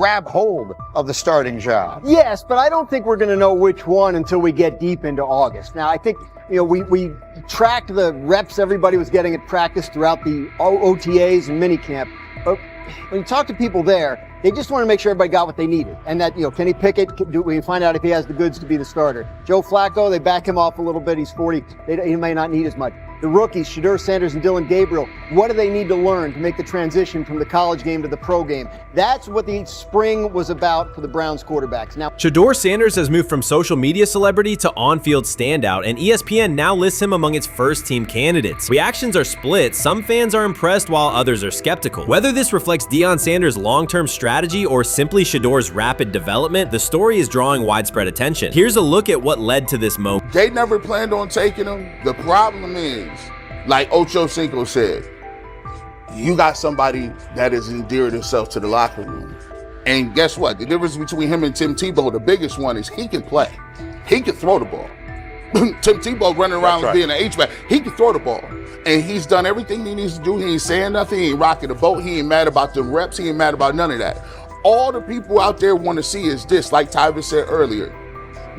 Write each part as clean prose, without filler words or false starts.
grab hold of the starting job. Yes, but I don't think we're going to know which one until we get deep into August. Now, I think, we tracked the reps everybody was getting at practice throughout the OTAs and minicamp. But when you talk to people there, they just want to make sure everybody got what they needed. And that, Kenny Pickett, we find out if he has the goods to be the starter. Joe Flacco, they back him off a little bit. He's 40. He may not need as much. The rookies, Shedeur Sanders and Dylan Gabriel, what do they need to learn to make the transition from the college game to the pro game? That's what the spring was about for the Browns quarterbacks. Now, Shedeur Sanders has moved from social media celebrity to on-field standout, and ESPN now lists him among its first-team candidates. Reactions are split. Some fans are impressed while others are skeptical. Whether this reflects Deion Sanders' long-term strategy or simply Shedeur's rapid development, the story is drawing widespread attention. Here's a look at what led to this moment. They never planned on taking him. The problem is, like Ocho Cinco said, you got somebody that has endeared himself to the locker room. And guess what? The difference between him and Tim Tebow, the biggest one, is he can play. He can throw the ball. Tim Tebow running around being an H-back. He can throw the ball. And he's done everything he needs to do. He ain't saying nothing. He ain't rocking the boat. He ain't mad about the reps. He ain't mad about none of that. All the people out there want to see is this, like Tyvis said earlier.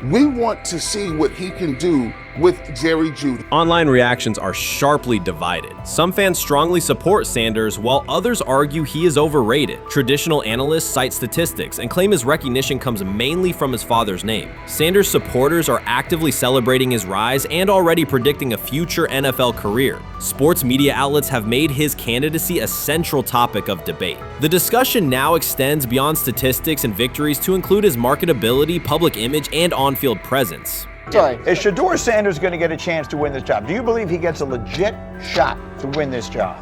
We want to see what he can do with Jerry Jeudy. Online reactions are sharply divided. Some fans strongly support Sanders, while others argue he is overrated. Traditional analysts cite statistics and claim his recognition comes mainly from his father's name. Sanders supporters are actively celebrating his rise and already predicting a future NFL career. Sports media outlets have made his candidacy a central topic of debate. The discussion now extends beyond statistics and victories to include his marketability, public image, and on-field presence. Sorry, is Shedeur Sanders going to get a chance to win this job? Do you believe he gets a legit shot to win this job?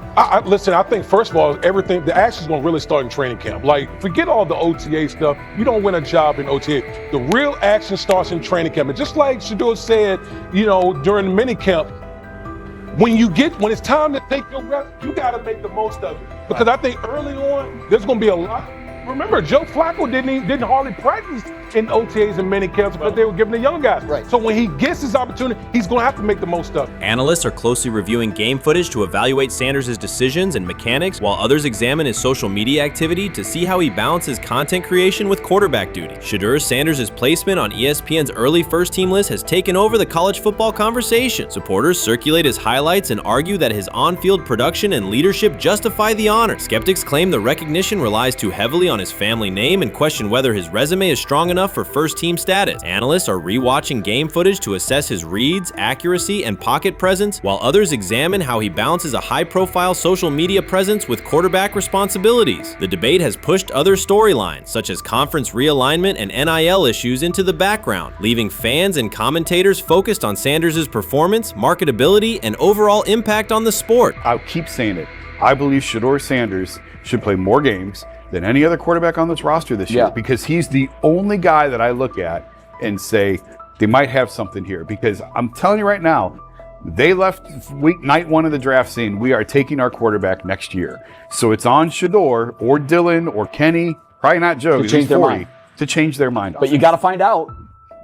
Listen, I think first of all, the action's going to really start in training camp. Like, forget all the OTA stuff. You don't win a job in OTA. The real action starts in training camp. And just like Shedeur said, during the mini camp, when it's time to take your rep, you got to make the most of it. Because I think early on, there's going to be a lot. Remember, Joe Flacco didn't hardly practice in OTAs and mini camps because they were giving the young guys. Right. So when he gets his opportunity, he's going to have to make the most of it. Analysts are closely reviewing game footage to evaluate Sanders' decisions and mechanics, while others examine his social media activity to see how he balances content creation with quarterback duty. Shedeur Sanders' placement on ESPN's early first-team list has taken over the college football conversation. Supporters circulate his highlights and argue that his on-field production and leadership justify the honor. Skeptics claim the recognition relies too heavily on his family name and question whether his resume is strong enough for first-team status. Analysts are rewatching game footage to assess his reads, accuracy, and pocket presence, while others examine how he balances a high-profile social media presence with quarterback responsibilities. The debate has pushed other storylines, such as conference realignment and NIL issues, into the background, leaving fans and commentators focused on Sanders' performance, marketability, and overall impact on the sport. I'll keep saying it. I believe Shedeur Sanders should play more games than any other quarterback on this roster this year, because he's the only guy that I look at and say they might have something here. Because I'm telling you right now, they left night one of the draft saying we are taking our quarterback next year. So it's on Shedeur or Dylan or Kenny, probably not Joe, to change their mind. To change their mind. But you got to find out.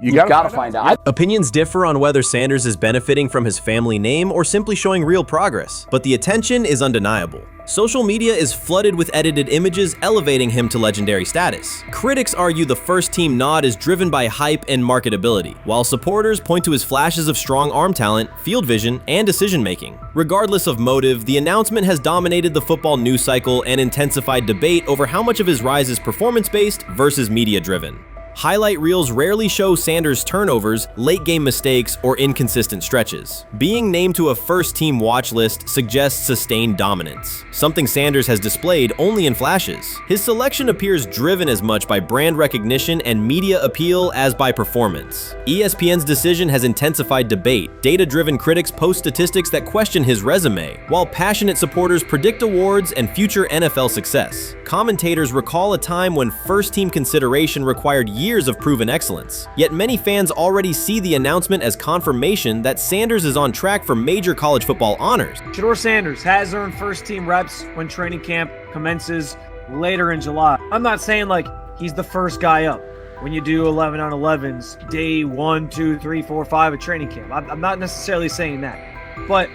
You got to find out. Opinions differ on whether Sanders is benefiting from his family name or simply showing real progress, but the attention is undeniable. Social media is flooded with edited images elevating him to legendary status. Critics argue the first-team nod is driven by hype and marketability, while supporters point to his flashes of strong arm talent, field vision, and decision-making. Regardless of motive, the announcement has dominated the football news cycle and intensified debate over how much of his rise is performance-based versus media-driven. Highlight reels rarely show Sanders' turnovers, late-game mistakes, or inconsistent stretches. Being named to a first-team watch list suggests sustained dominance, something Sanders has displayed only in flashes. His selection appears driven as much by brand recognition and media appeal as by performance. ESPN's decision has intensified debate. Data-driven critics post statistics that question his resume, while passionate supporters predict awards and future NFL success. Commentators recall a time when first-team consideration required years of proven excellence. Yet many fans already see the announcement as confirmation that Sanders is on track for major college football honors. Shedeur Sanders has earned first-team reps when training camp commences later in July. I'm not saying like he's the first guy up when you do 11 on 11s, day 1, 2, 3, 4, 5 at training camp. I'm not necessarily saying that. But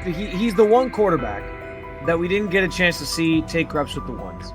he's the one quarterback that we didn't get a chance to see take reps with the ones.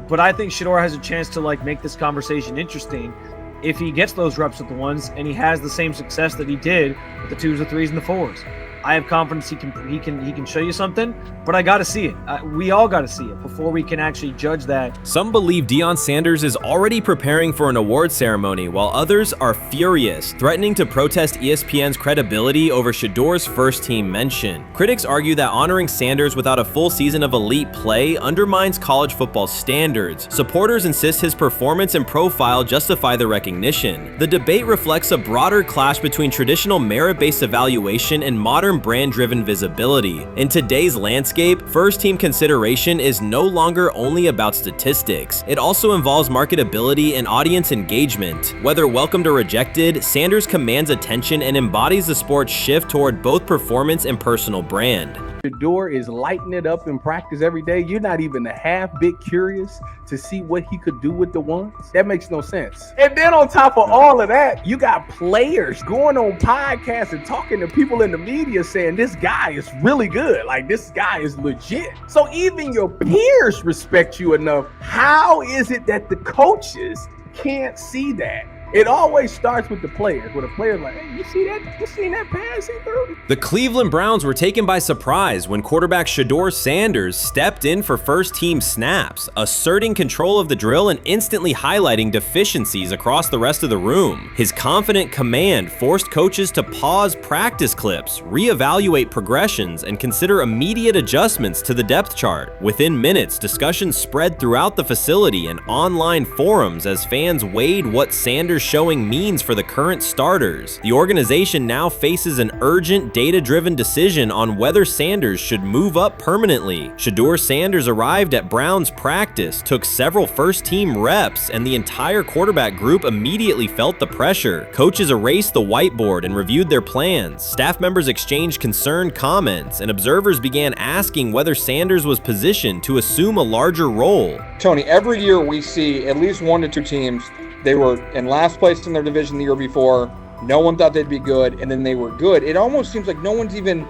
But I think Shedeur has a chance to like make this conversation interesting if he gets those reps with the ones and he has the same success that he did with the 2s, the 3s, and the 4s. I have confidence he can show you something, but I got to see it. We all got to see it before we can actually judge that. Some believe Deion Sanders is already preparing for an award ceremony, while others are furious, threatening to protest ESPN's credibility over Shedeur's first-team mention. Critics argue that honoring Sanders without a full season of elite play undermines college football standards. Supporters insist his performance and profile justify the recognition. The debate reflects a broader clash between traditional merit-based evaluation and modern brand-driven visibility. In today's landscape, first-team consideration is no longer only about statistics. It also involves marketability and audience engagement. Whether welcomed or rejected, Sanders commands attention and embodies the sport's shift toward both performance and personal brand. Shedeur is lighting it up in practice every day. You're not even a half bit curious to see what he could do with the ones. That makes no sense. And then on top of all of that, you got players going on podcasts and talking to people in the media saying this guy is really good. Like, this guy is legit. So even your peers respect you enough. How is it that the coaches can't see that? It always starts with the players, where the player's like, hey, you see that? You seen that pass he threw? The Cleveland Browns were taken by surprise when quarterback Shedeur Sanders stepped in for first-team snaps, asserting control of the drill and instantly highlighting deficiencies across the rest of the room. His confident command forced coaches to pause practice clips, reevaluate progressions, and consider immediate adjustments to the depth chart. Within minutes, discussions spread throughout the facility and online forums as fans weighed what Sanders' showing means for the current starters. The organization now faces an urgent, data-driven decision on whether Sanders should move up permanently. Shedeur Sanders arrived at Browns practice, took several first-team reps, and the entire quarterback group immediately felt the pressure. Coaches erased the whiteboard and reviewed their plans. Staff members exchanged concerned comments, and observers began asking whether Sanders was positioned to assume a larger role. Tony, every year we see at least 1 to 2 teams. They were in last place in their division the year before. No one thought they'd be good, and then they were good. It almost seems like no one's even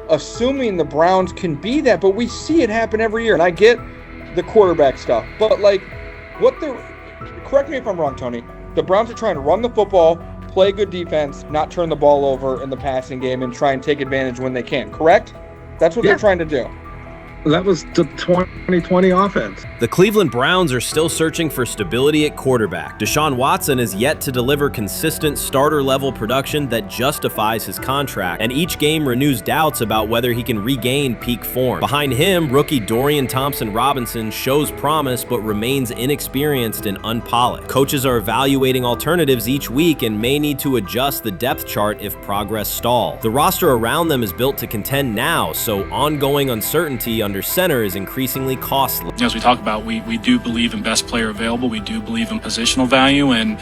assuming the Browns can be that, but we see it happen every year. And I get the quarterback stuff, but like, correct me if I'm wrong, Tony. The Browns are trying to run the football, play good defense, not turn the ball over in the passing game, and try and take advantage when they can, correct? That's what they're trying to do. That was the 2020 offense. The Cleveland Browns are still searching for stability at quarterback. Deshaun Watson is yet to deliver consistent starter-level production that justifies his contract, and each game renews doubts about whether he can regain peak form. Behind him, rookie Dorian Thompson-Robinson shows promise but remains inexperienced and unpolished. Coaches are evaluating alternatives each week and may need to adjust the depth chart if progress stalls. The roster around them is built to contend now, so ongoing uncertainty under center is increasingly costly. As we talk about, we do believe in best player available. We do believe in positional value, and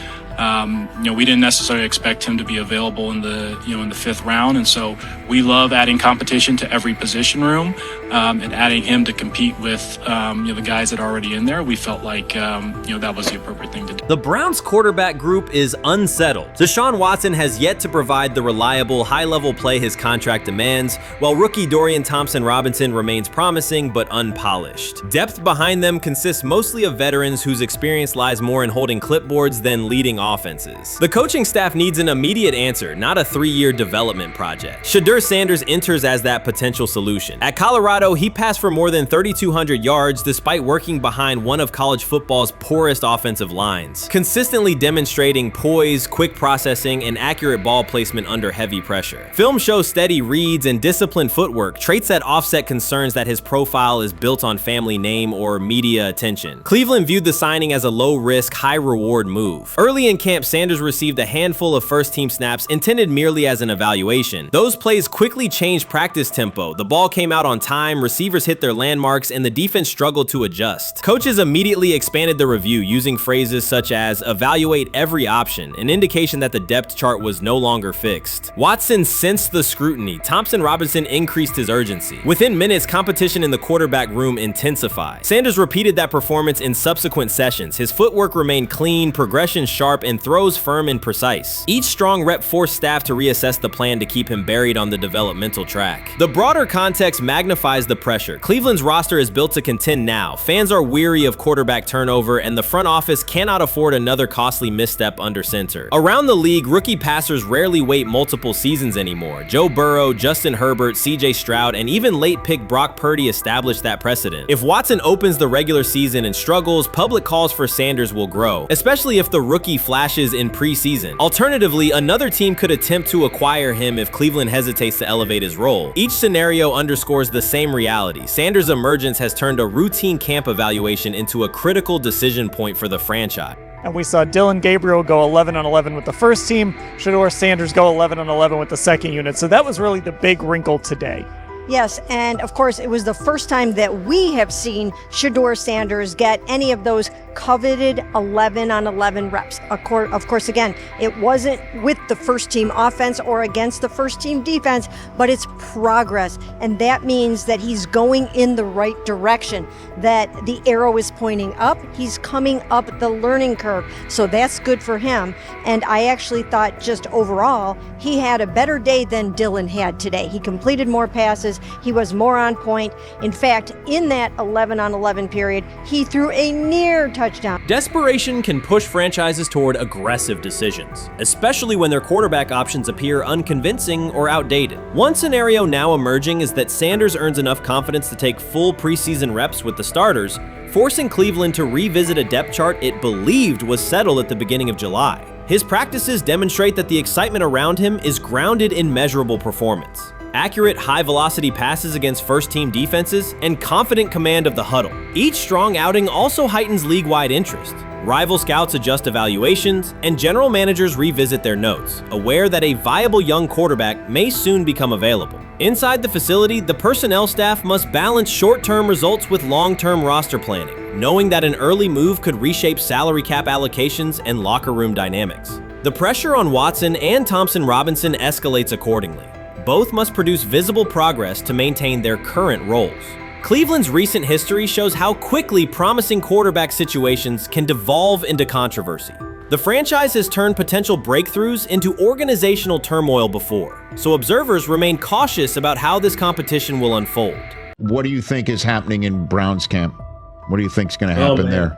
we didn't necessarily expect him to be available in the in the 5th round, and so we love adding competition to every position room and adding him to compete with the guys that are already in there. We felt like that was the appropriate thing to do. The Browns quarterback group is unsettled. Deshaun Watson has yet to provide the reliable, high-level play his contract demands, while rookie Dorian Thompson-Robinson remains promising but unpolished. Depth behind them consists mostly of veterans whose experience lies more in holding clipboards than leading offenses. The coaching staff needs an immediate answer, not a 3-year development project. Shedeur Sanders enters as that potential solution. At Colorado, he passed for more than 3,200 yards despite working behind one of college football's poorest offensive lines, consistently demonstrating poise, quick processing, and accurate ball placement under heavy pressure. Film shows steady reads and disciplined footwork, traits that offset concerns that his profile is built on family name or media attention. Cleveland viewed the signing as a low-risk, high-reward move. Early in camp, Sanders received a handful of first-team snaps intended merely as an evaluation. Those plays quickly changed practice tempo. The ball came out on time, receivers hit their landmarks, and the defense struggled to adjust. Coaches immediately expanded the review using phrases such as evaluate every option, an indication that the depth chart was no longer fixed. Watson sensed the scrutiny. Thompson-Robinson increased his urgency. Within minutes, competition in the quarterback room intensified. Sanders repeated that performance in subsequent sessions. His footwork remained clean, progression sharp, and throws firm and precise. Each strong rep forced staff to reassess the plan to keep him buried on the developmental track. The broader context magnifies the pressure. Cleveland's roster is built to contend now. Fans are weary of quarterback turnover, and the front office cannot afford another costly misstep under center. Around the league, rookie passers rarely wait multiple seasons anymore. Joe Burrow, Justin Herbert, CJ Stroud, and even late pick Brock Purdy established that precedent. If Watson opens the regular season and struggles, public calls for Sanders will grow, especially if the rookie flashes in preseason. Alternatively, another team could attempt to acquire him if Cleveland hesitates to elevate his role. Each scenario underscores the same reality. Sanders' emergence has turned a routine camp evaluation into a critical decision point for the franchise. And we saw Dylan Gabriel go 11-on-11 with the first team, Shedeur Sanders go 11-on-11 with the second unit. So that was really the big wrinkle today. Yes, and of course, it was the first time that we have seen Shedeur Sanders get any of those coveted 11-on-11 reps. Of course, again, it wasn't with the first team offense or against the first team defense, but it's progress. And that means that he's going in the right direction, that the arrow is pointing up. He's coming up the learning curve. So that's good for him. And I actually thought just overall, he had a better day than Dylan had today. He completed more passes. He was more on point. In fact, in that 11-on-11 period, he threw a near touchdown. Desperation can push franchises toward aggressive decisions, especially when their quarterback options appear unconvincing or outdated. One scenario now emerging is that Sanders earns enough confidence to take full preseason reps with the starters, forcing Cleveland to revisit a depth chart it believed was settled at the beginning of July. His practices demonstrate that the excitement around him is grounded in measurable performance. Accurate, high-velocity passes against first-team defenses, and confident command of the huddle. Each strong outing also heightens league-wide interest. Rival scouts adjust evaluations, and general managers revisit their notes, aware that a viable young quarterback may soon become available. Inside the facility, the personnel staff must balance short-term results with long-term roster planning, knowing that an early move could reshape salary cap allocations and locker room dynamics. The pressure on Watson and Thompson Robinson escalates accordingly. Both must produce visible progress to maintain their current roles. Cleveland's recent history shows how quickly promising quarterback situations can devolve into controversy. The franchise has turned potential breakthroughs into organizational turmoil before, so observers remain cautious about how this competition will unfold. What do you think is happening in Browns camp? What do you think is going to happen there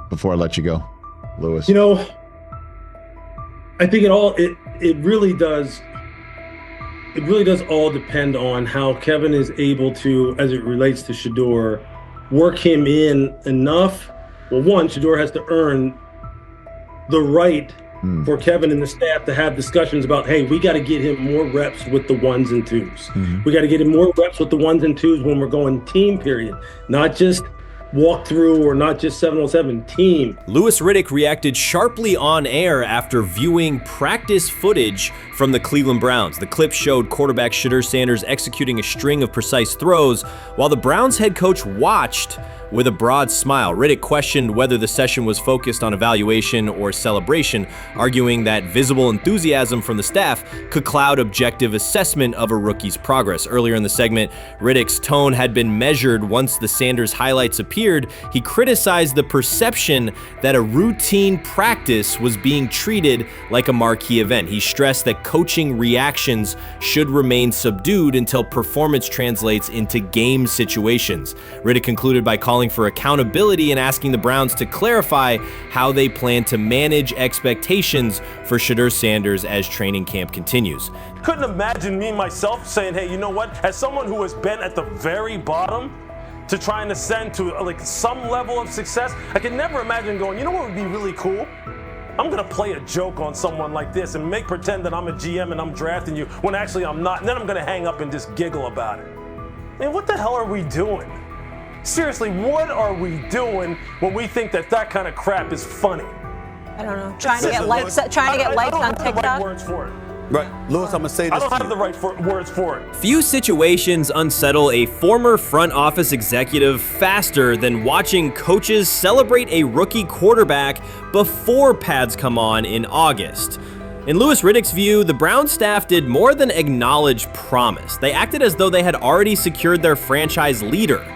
before I let you go, Lewis? You know, I think it really does. It really does all depend on how Kevin is able to, as it relates to Shedeur, work him in enough. Well, one, Shedeur has to earn the right for Kevin and the staff to have discussions about, hey, we got to get him more reps with the ones and twos. We got to get him more reps with the ones and twos when we're going team period, not just walk through or not just 7-on-7 team. Louis Riddick reacted sharply on air after viewing practice footage from the Cleveland Browns. The clip showed quarterback Shedeur Sanders executing a string of precise throws while the Browns head coach watched with a broad smile. Riddick questioned whether the session was focused on evaluation or celebration, arguing that visible enthusiasm from the staff could cloud objective assessment of a rookie's progress. Earlier in the segment, Riddick's tone had been measured once the Sanders highlights appeared. He criticized the perception that a routine practice was being treated like a marquee event. He stressed that coaching reactions should remain subdued until performance translates into game situations. Riddick concluded by calling for accountability and asking the Browns to clarify how they plan to manage expectations for Shedeur Sanders as training camp continues. Couldn't imagine me myself saying, hey, you know what? As someone who has been at the very bottom to try and ascend to like some level of success, I could never imagine going, you know what would be really cool? I'm gonna play a joke on someone like this and make pretend that I'm a GM and I'm drafting you when actually I'm not, and then I'm gonna hang up and just giggle about it. Man, what the hell are we doing? Seriously, what are we doing when we think that that kind of crap is funny? I don't know. Trying to get likes on TikTok. I don't have the right words for it. Right, Lewis, I'm gonna say this. I don't have the right words for it. Few situations unsettle a former front office executive faster than watching coaches celebrate a rookie quarterback before pads come on in August. In Louis Riddick's view, the Browns staff did more than acknowledge promise. They acted as though they had already secured their franchise leader.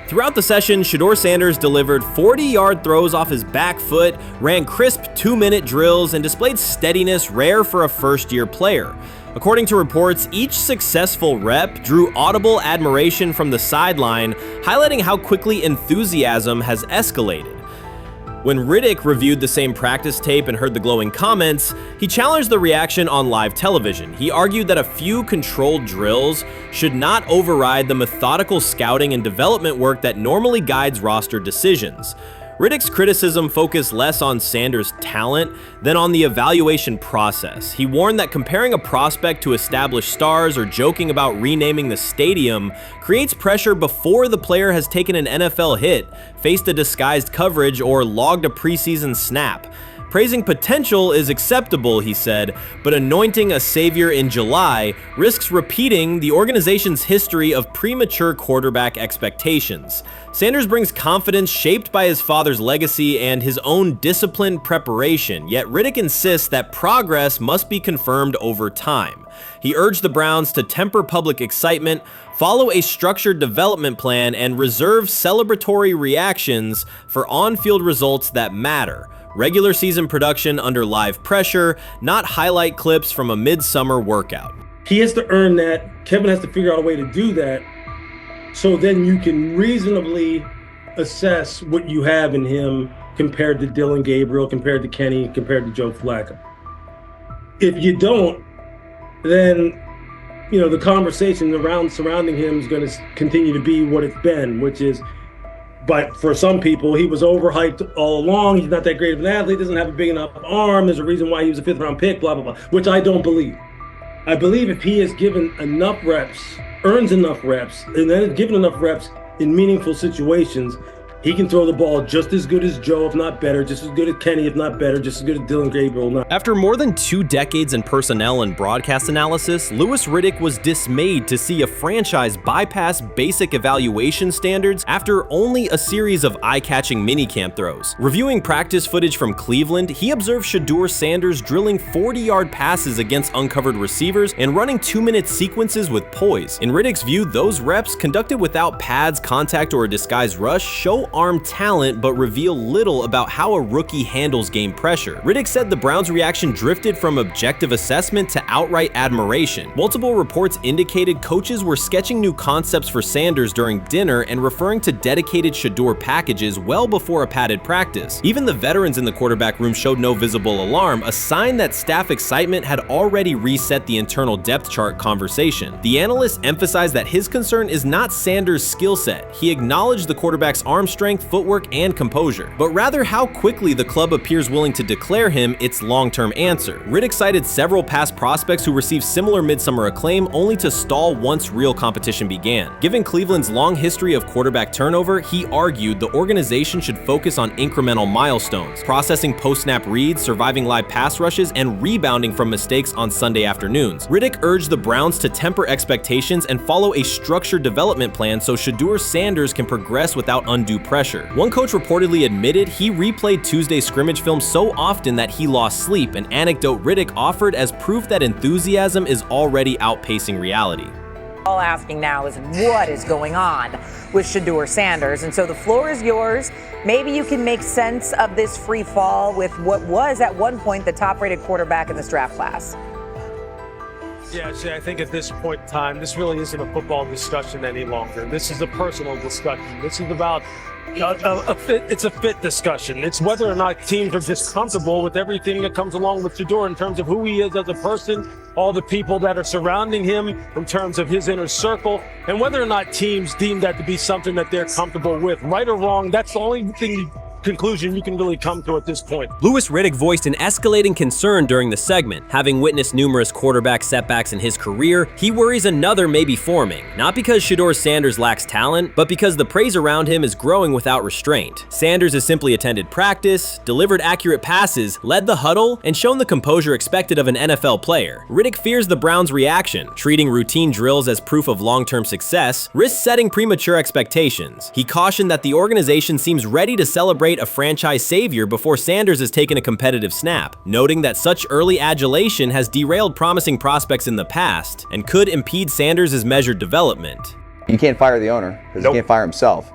Throughout the session, Shedeur Sanders delivered 40-yard throws off his back foot, ran crisp 2-minute drills, and displayed steadiness rare for a first-year player. According to reports, each successful rep drew audible admiration from the sideline, highlighting how quickly enthusiasm has escalated. When Riddick reviewed the same practice tape and heard the glowing comments, he challenged the reaction on live television. He argued that a few controlled drills should not override the methodical scouting and development work that normally guides roster decisions. Riddick's criticism focused less on Sanders' talent than on the evaluation process. He warned that comparing a prospect to established stars or joking about renaming the stadium creates pressure before the player has taken an NFL hit, faced a disguised coverage, or logged a preseason snap. Praising potential is acceptable, he said, but anointing a savior in July risks repeating the organization's history of premature quarterback expectations. Sanders brings confidence shaped by his father's legacy and his own disciplined preparation, yet Riddick insists that progress must be confirmed over time. He urged the Browns to temper public excitement, follow a structured development plan, and reserve celebratory reactions for on-field results that matter. Regular season production under live pressure, not highlight clips from a midsummer workout. He has to earn that. Kevin has to figure out a way to do that. So then you can reasonably assess what you have in him compared to Dylan Gabriel, compared to Kenny, compared to Joe Flacco. If you don't, then the conversation surrounding him is going to continue to be what it's been, which is, but for some people, he was overhyped all along. He's not that great of an athlete, doesn't have a big enough arm. There's a reason why he was a 5th-round pick, blah, blah, blah, which I don't believe. I believe if he is given enough reps, earns enough reps, and then is given enough reps in meaningful situations, he can throw the ball just as good as Joe, if not better, just as good as Kenny, if not better, just as good as Dylan Gabriel. After more than 2 decades in personnel and broadcast analysis, Louis Riddick was dismayed to see a franchise bypass basic evaluation standards after only a series of eye-catching minicamp throws. Reviewing practice footage from Cleveland, he observed Shedeur Sanders drilling 40-yard passes against uncovered receivers and running 2-minute sequences with poise. In Riddick's view, those reps, conducted without pads, contact, or a disguised rush, show arm talent but reveal little about how a rookie handles game pressure. Riddick said the Browns' reaction drifted from objective assessment to outright admiration. Multiple reports indicated coaches were sketching new concepts for Sanders during dinner and referring to dedicated Shedeur packages well before a padded practice. Even the veterans in the quarterback room showed no visible alarm, a sign that staff excitement had already reset the internal depth chart conversation. The analyst emphasized that his concern is not Sanders' skill set. He acknowledged the quarterback's arm strength, footwork, and composure, but rather how quickly the club appears willing to declare him its long-term answer. Riddick cited several past prospects who received similar midsummer acclaim only to stall once real competition began. Given Cleveland's long history of quarterback turnover, he argued the organization should focus on incremental milestones, processing post-snap reads, surviving live pass rushes, and rebounding from mistakes on Sunday afternoons. Riddick urged the Browns to temper expectations and follow a structured development plan so Shedeur Sanders can progress without undue pressure. One coach reportedly admitted he replayed Tuesday's scrimmage film so often that he lost sleep, an anecdote Riddick offered as proof that enthusiasm is already outpacing reality. All asking now is what is going on with Shedeur Sanders, and so the floor is yours. Maybe you can make sense of this free fall with what was at one point the top-rated quarterback in this draft class. Yeah, Shay, I think at this point in time, this really isn't a football discussion any longer. This is a personal discussion. This is about it's a fit discussion. It's whether or not teams are just comfortable with everything that comes along with Shedeur in terms of who he is as a person, all the people that are surrounding him in terms of his inner circle, and whether or not teams deem that to be something that they're comfortable with. Right or wrong, that's the only conclusion you can really come to at this point. Louis Riddick voiced an escalating concern during the segment. Having witnessed numerous quarterback setbacks in his career, he worries another may be forming, not because Shedeur Sanders lacks talent, but because the praise around him is growing without restraint. Sanders has simply attended practice, delivered accurate passes, led the huddle, and shown the composure expected of an NFL player. Riddick fears the Browns' reaction, treating routine drills as proof of long-term success, risks setting premature expectations. He cautioned that the organization seems ready to celebrate a franchise savior before Sanders has taken a competitive snap, noting that such early adulation has derailed promising prospects in the past and could impede Sanders' measured development. You can't fire the owner because he can't fire himself.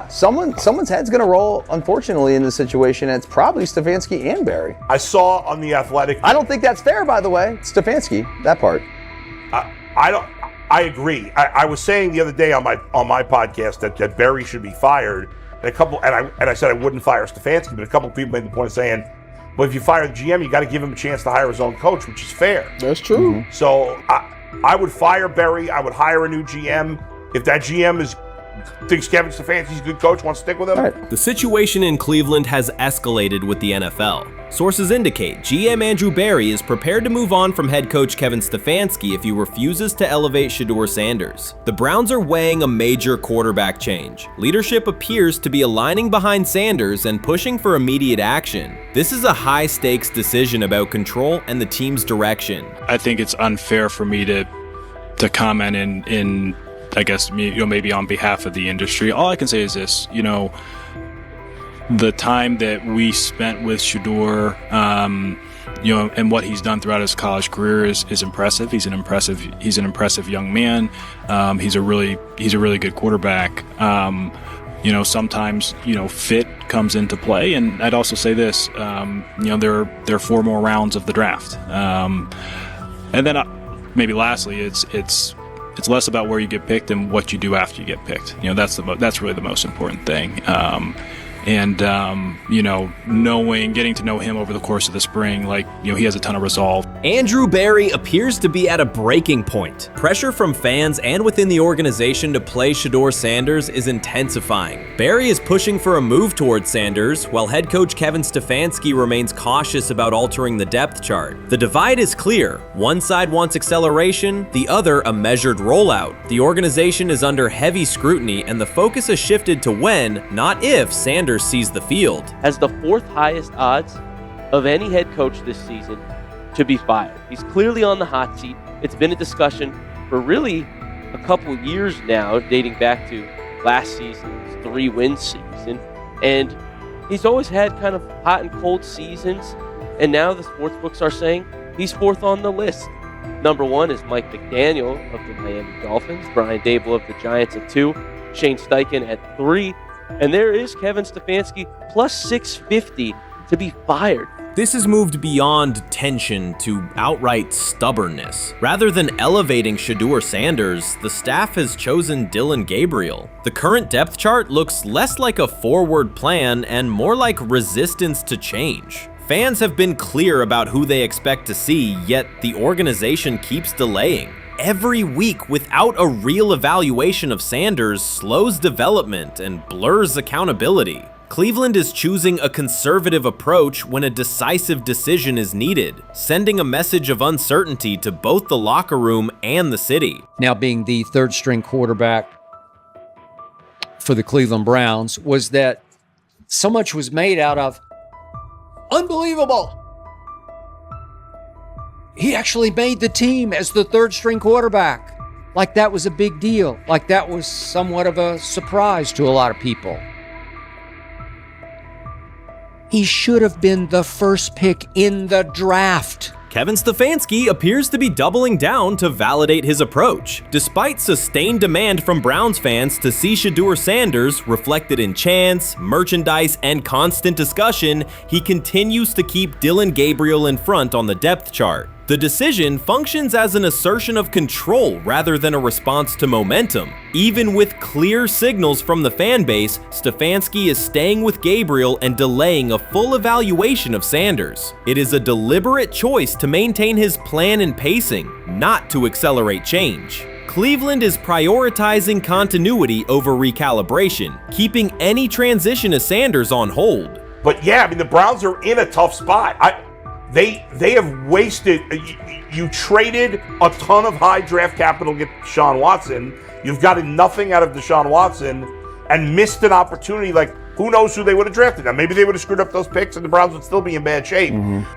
someone's head's going to roll, unfortunately, in this situation, and it's probably Stefanski and Barry. I saw on The Athletic. I don't think that's fair, by the way. Stefanski, that part. I agree. I was saying the other day on my podcast that Barry should be fired, and I said I wouldn't fire Stefanski, but a couple of people made the point of saying, well, if you fire the GM, you got to give him a chance to hire his own coach, which is fair. That's true. So I would fire Barry. I would hire a new GM. If that GM thinks Kevin Stefanski's a good coach, wants to stick with him. The situation in Cleveland has escalated with the NFL. Sources indicate GM Andrew Barry is prepared to move on from head coach Kevin Stefanski if he refuses to elevate Shedeur Sanders. The Browns are weighing a major quarterback change. Leadership appears to be aligning behind Sanders and pushing for immediate action. This is a high-stakes decision about control and the team's direction. I think it's unfair for me to comment in I guess, maybe on behalf of the industry. All I can say is this, the time that we spent with Shedeur, and what he's done throughout his college career is impressive. He's an impressive young man. He's a really good quarterback. Sometimes, fit comes into play. And I'd also say this, there are 4 more rounds of the draft. And then maybe lastly, it's less about where you get picked and what you do after you get picked. That's really the most important thing. Getting to know him over the course of the spring, he has a ton of resolve. Andrew Barry appears to be at a breaking point. Pressure from fans and within the organization to play Shedeur Sanders is intensifying. Barry is pushing for a move towards Sanders, while head coach Kevin Stefanski remains cautious about altering the depth chart. The divide is clear. One side wants acceleration, the other a measured rollout. The organization is under heavy scrutiny, and the focus has shifted to when, not if, Sanders sees the field. Has the 4th highest odds of any head coach this season to be fired. He's clearly on the hot seat. It's been a discussion for really a couple years now, dating back to last season's 3-win season. And he's always had kind of hot and cold seasons. And now the sports books are saying he's 4th on the list. Number 1 is Mike McDaniel of the Miami Dolphins, Brian Dable of the Giants at 2, Shane Steichen at 3, and there is Kevin Stefanski plus 650 to be fired. This has moved beyond tension to outright stubbornness. Rather than elevating Shedeur Sanders, the staff has chosen Dillon Gabriel. The current depth chart looks less like a forward plan and more like resistance to change. Fans have been clear about who they expect to see, yet the organization keeps delaying. Every week without a real evaluation of Sanders slows development and blurs accountability. Cleveland is choosing a conservative approach when a decisive decision is needed, sending a message of uncertainty to both the locker room and the city. Now being the 3rd string quarterback for the Cleveland Browns, was that so much was made out of unbelievable. He actually made the team as the 3rd string quarterback. Like that was a big deal. Like that was somewhat of a surprise to a lot of people. He should have been the 1st pick in the draft. Kevin Stefanski appears to be doubling down to validate his approach. Despite sustained demand from Browns fans to see Shedeur Sanders reflected in chants, merchandise, and constant discussion, he continues to keep Dillon Gabriel in front on the depth chart. The decision functions as an assertion of control rather than a response to momentum. Even with clear signals from the fan base, Stefanski is staying with Gabriel and delaying a full evaluation of Sanders. It is a deliberate choice to maintain his plan and pacing, not to accelerate change. Cleveland is prioritizing continuity over recalibration, keeping any transition to Sanders on hold. But yeah, the Browns are in a tough spot. They have wasted. You traded a ton of high draft capital to get Deshaun Watson. You've gotten nothing out of Deshaun Watson and missed an opportunity. who knows who they would have drafted. Now, maybe they would have screwed up those picks and the Browns would still be in bad shape.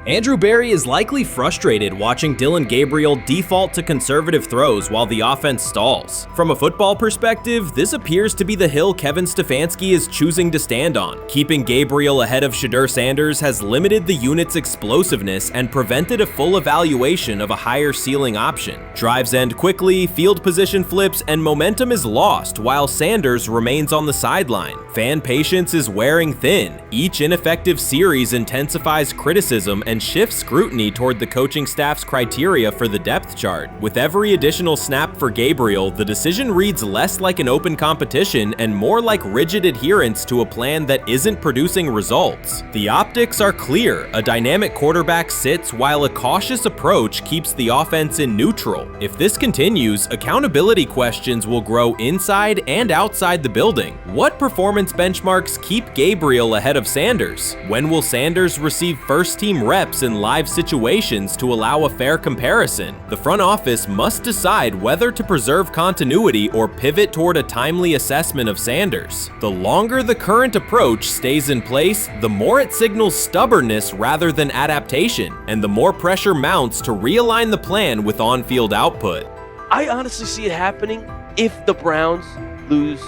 Andrew Berry is likely frustrated watching Dillon Gabriel default to conservative throws while the offense stalls. From a football perspective, this appears to be the hill Kevin Stefanski is choosing to stand on. Keeping Gabriel ahead of Shedeur Sanders has limited the unit's explosiveness and prevented a full evaluation of a higher ceiling option. Drives end quickly, field position flips, and momentum is lost while Sanders remains on the sideline. Fan patience is wearing thin. Each ineffective series intensifies criticism and shifts scrutiny toward the coaching staff's criteria for the depth chart. With every additional snap for Gabriel, the decision reads less like an open competition and more like rigid adherence to a plan that isn't producing results. The optics are clear. A dynamic quarterback sits while a cautious approach keeps the offense in neutral. If this continues, accountability questions will grow inside and outside the building. What performance benchmarks keep Gabriel ahead of Sanders? When will Sanders receive first-team reps in live situations to allow a fair comparison? The front office must decide whether to preserve continuity or pivot toward a timely assessment of Sanders. The longer the current approach stays in place, the more it signals stubbornness rather than adaptation, and the more pressure mounts to realign the plan with on-field output. I honestly see it happening if the Browns lose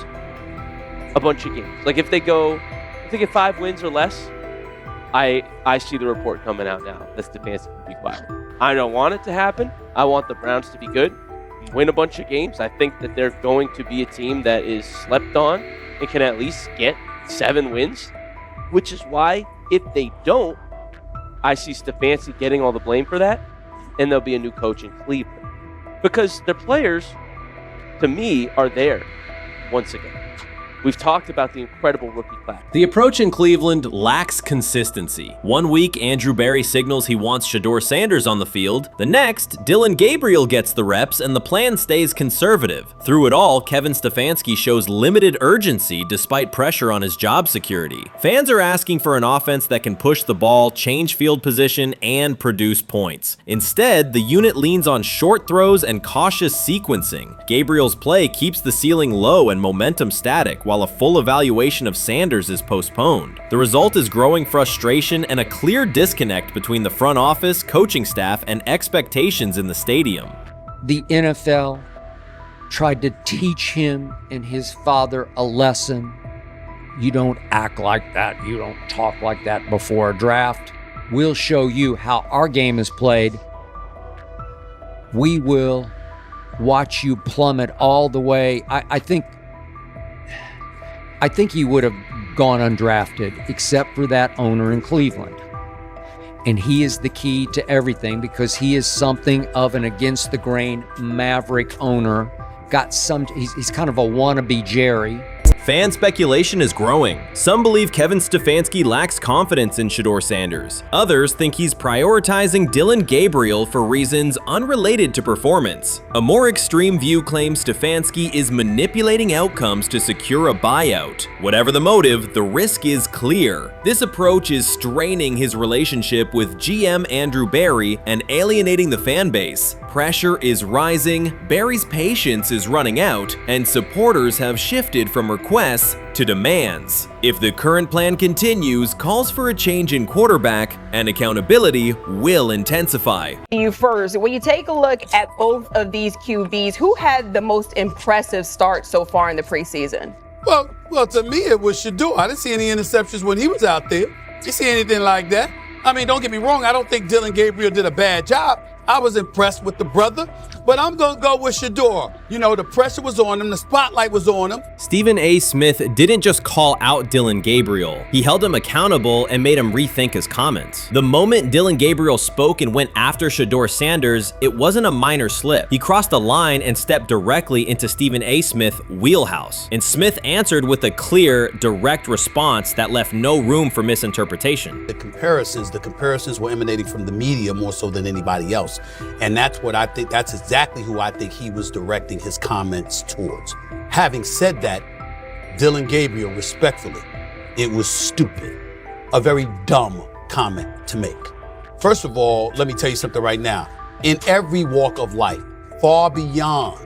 a bunch of games. Like if they get 5 wins or less, I see the report coming out now that Stefanski will be fired. I don't want it to happen. I want the Browns to be good, win a bunch of games. I think that they're going to be a team that is slept on and can at least get 7 wins, which is why if they don't, I see Stefanski getting all the blame for that, and there'll be a new coach in Cleveland. Because their players, to me, are there once again. We've talked about the incredible rookie class. The approach in Cleveland lacks consistency. One week, Andrew Berry signals he wants Shedeur Sanders on the field. The next, Dillon Gabriel gets the reps and the plan stays conservative. Through it all, Kevin Stefanski shows limited urgency despite pressure on his job security. Fans are asking for an offense that can push the ball, change field position, and produce points. Instead, the unit leans on short throws and cautious sequencing. Gabriel's play keeps the ceiling low and momentum static, while a full evaluation of Sanders is postponed. The result is growing frustration and a clear disconnect between the front office, coaching staff, and expectations in the stadium. The NFL tried to teach him and his father a lesson. You don't act like that. You don't talk like that before a draft. We'll show you how our game is played. We will watch you plummet all the way. I think he would have gone undrafted except for that owner in Cleveland. And he is the key to everything because he is something of an against-the-grain maverick owner. He's kind of a wannabe Jerry. Fan speculation is growing. Some believe Kevin Stefanski lacks confidence in Shedeur Sanders. Others think he's prioritizing Dillon Gabriel for reasons unrelated to performance. A more extreme view claims Stefanski is manipulating outcomes to secure a buyout. Whatever the motive, the risk is clear. This approach is straining his relationship with GM Andrew Berry and alienating the fan base. Pressure is rising, Berry's patience is running out, and supporters have shifted from requests to demands. If the current plan continues, calls for a change in quarterback and accountability will intensify. You first, when you take a look at both of these QBs, who had the most impressive start so far in the preseason? Well, to me, it was Shedeur. I didn't see any interceptions when he was out there. Did you see anything like that? I mean, don't get me wrong. I don't think Dillon Gabriel did a bad job. I was impressed with the brother, but I'm going to go with Shedeur. You know, the pressure was on him. The spotlight was on him. Stephen A. Smith didn't just call out Dillon Gabriel. He held him accountable and made him rethink his comments. The moment Dillon Gabriel spoke and went after Shedeur Sanders, it wasn't a minor slip. He crossed the line and stepped directly into Stephen A. Smith's wheelhouse. And Smith answered with a clear, direct response that left no room for misinterpretation. The comparisons were emanating from the media more so than anybody else. And that's what I think, that's exactly who I think he was directing his comments towards. Having said that, Dillon Gabriel, respectfully, it was stupid. A very dumb comment to make. First of all, let me tell you something right now. In every walk of life, far beyond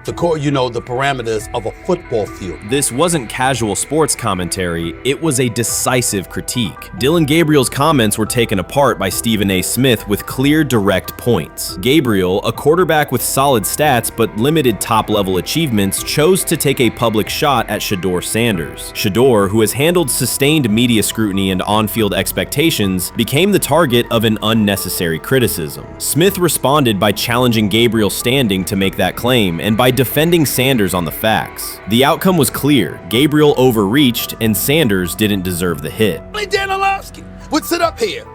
the parameters of a football field. This wasn't casual sports commentary, it was a decisive critique. Dillon Gabriel's comments were taken apart by Stephen A. Smith with clear, direct points. Gabriel, a quarterback with solid stats but limited top-level achievements, chose to take a public shot at Shedeur Sanders. Shedeur, who has handled sustained media scrutiny and on-field expectations, became the target of an unnecessary criticism. Smith responded by challenging Gabriel's standing to make that claim, and by defending Sanders on the facts. The outcome was clear. Gabriel overreached, and Sanders didn't deserve the hit. Only Dan Orlovsky would sit up here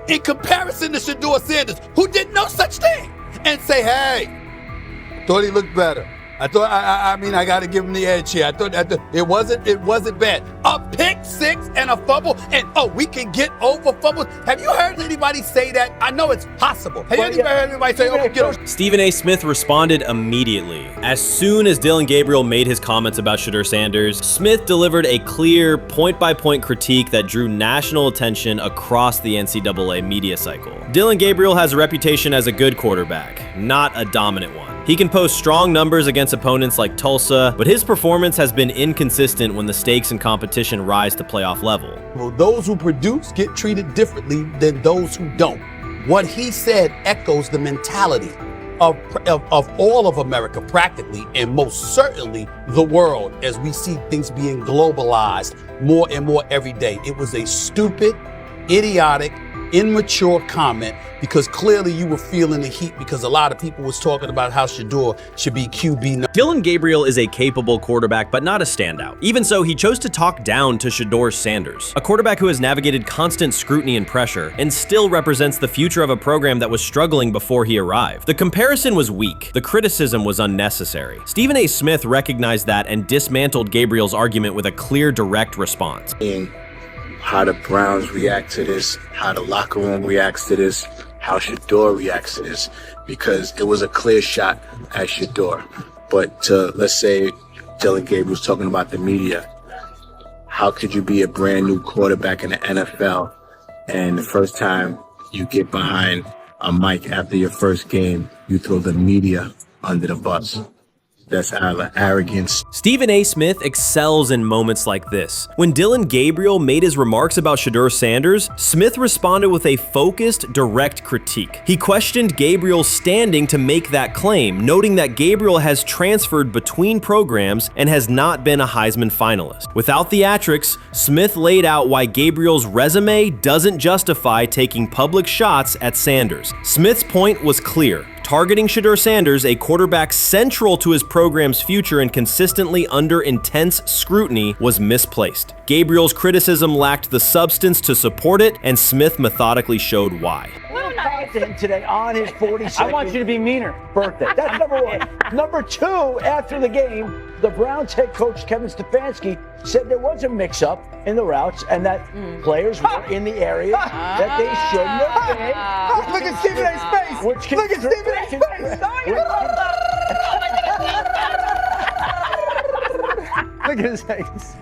in comparison to Shedeur Sanders, who did no such thing, and say, hey, thought he looked better. I thought, I got to give him the edge here. I thought it wasn't bad. A pick six and a fumble, and we can get over fumbles. Have you heard anybody say that? I know it's possible. Have you ever heard anybody say, we get over? Stephen A. Smith responded immediately. As soon as Dillon Gabriel made his comments about Shedeur Sanders, Smith delivered a clear, point-by-point critique that drew national attention across the NCAA media cycle. Dillon Gabriel has a reputation as a good quarterback, not a dominant one. He can post strong numbers against opponents like Tulsa, but his performance has been inconsistent when the stakes and competition rise to playoff level. Well, those who produce get treated differently than those who don't. What he said echoes the mentality of all of America practically, and most certainly the world, as we see things being globalized more and more every day. It was a stupid, idiotic, immature comment, because clearly you were feeling the heat because a lot of people was talking about how Shedeur should be QB. Dillon Gabriel is a capable quarterback, but not a standout. Even so, he chose to talk down to Shedeur Sanders, a quarterback who has navigated constant scrutiny and pressure and still represents the future of a program that was struggling before he arrived. The comparison was weak. The criticism was unnecessary. Stephen A. Smith recognized that and dismantled Gabriel's argument with a clear, direct response. How the Browns react to this, how the locker room reacts to this, how Shedeur reacts to this, because it was a clear shot at Shedeur. But let's say Dillon Gabriel's talking about the media. How could you be a brand new quarterback in the NFL and the first time you get behind a mic after your first game, you throw the media under the bus? That's arrogance. Stephen A. Smith excels in moments like this. When Dillon Gabriel made his remarks about Shedeur Sanders, Smith responded with a focused, direct critique. He questioned Gabriel's standing to make that claim, noting that Gabriel has transferred between programs and has not been a Heisman finalist. Without theatrics, Smith laid out why Gabriel's resume doesn't justify taking public shots at Sanders. Smith's point was clear. Targeting Shedeur Sanders, a quarterback central to his program's future and consistently under intense scrutiny, was misplaced. Gabriel's criticism lacked the substance to support it, and Smith methodically showed why. Today on his 42nd I want you to be meaner. birthday. That's number one. Number two, after the game, the Browns head coach Kevin Stefanski said there was a mix-up in the routes and that players were in the area that they shouldn't have been. Look at Stephen A's face. Look at Stephen A's face. Look at his face.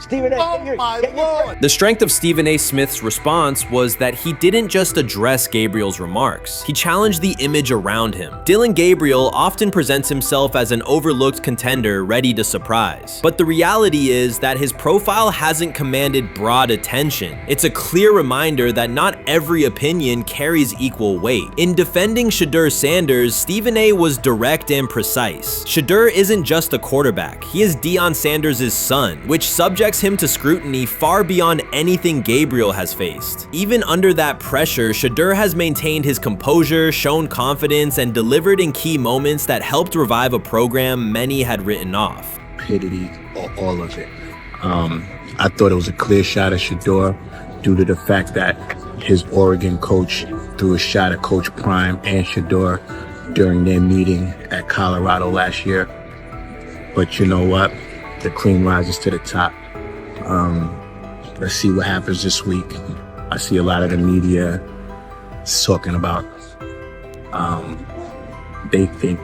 Stephen A. The strength of Stephen A. Smith's response was that he didn't just address Gabriel's remarks. He challenged the image around him. Dillon Gabriel often presents himself as an overlooked contender ready to surprise. But the reality is that his profile hasn't commanded broad attention. It's a clear reminder that not every opinion carries equal weight. In defending Shedeur Sanders, Stephen A. was direct and precise. Shedeur isn't just a quarterback. He is Deion Sanders' son, which subjects him to scrutiny far beyond anything Gabriel has faced. Even under that pressure, Shedeur has maintained his composure, shown confidence, and delivered in key moments that helped revive a program many had written off. Stupidity, all of it. I thought it was a clear shot at Shedeur due to the fact that his Oregon coach threw a shot at Coach Prime and Shedeur during their meeting at Colorado last year. But you know what? The cream rises to the top. Let's see what happens this week. I see a lot of the media talking about they think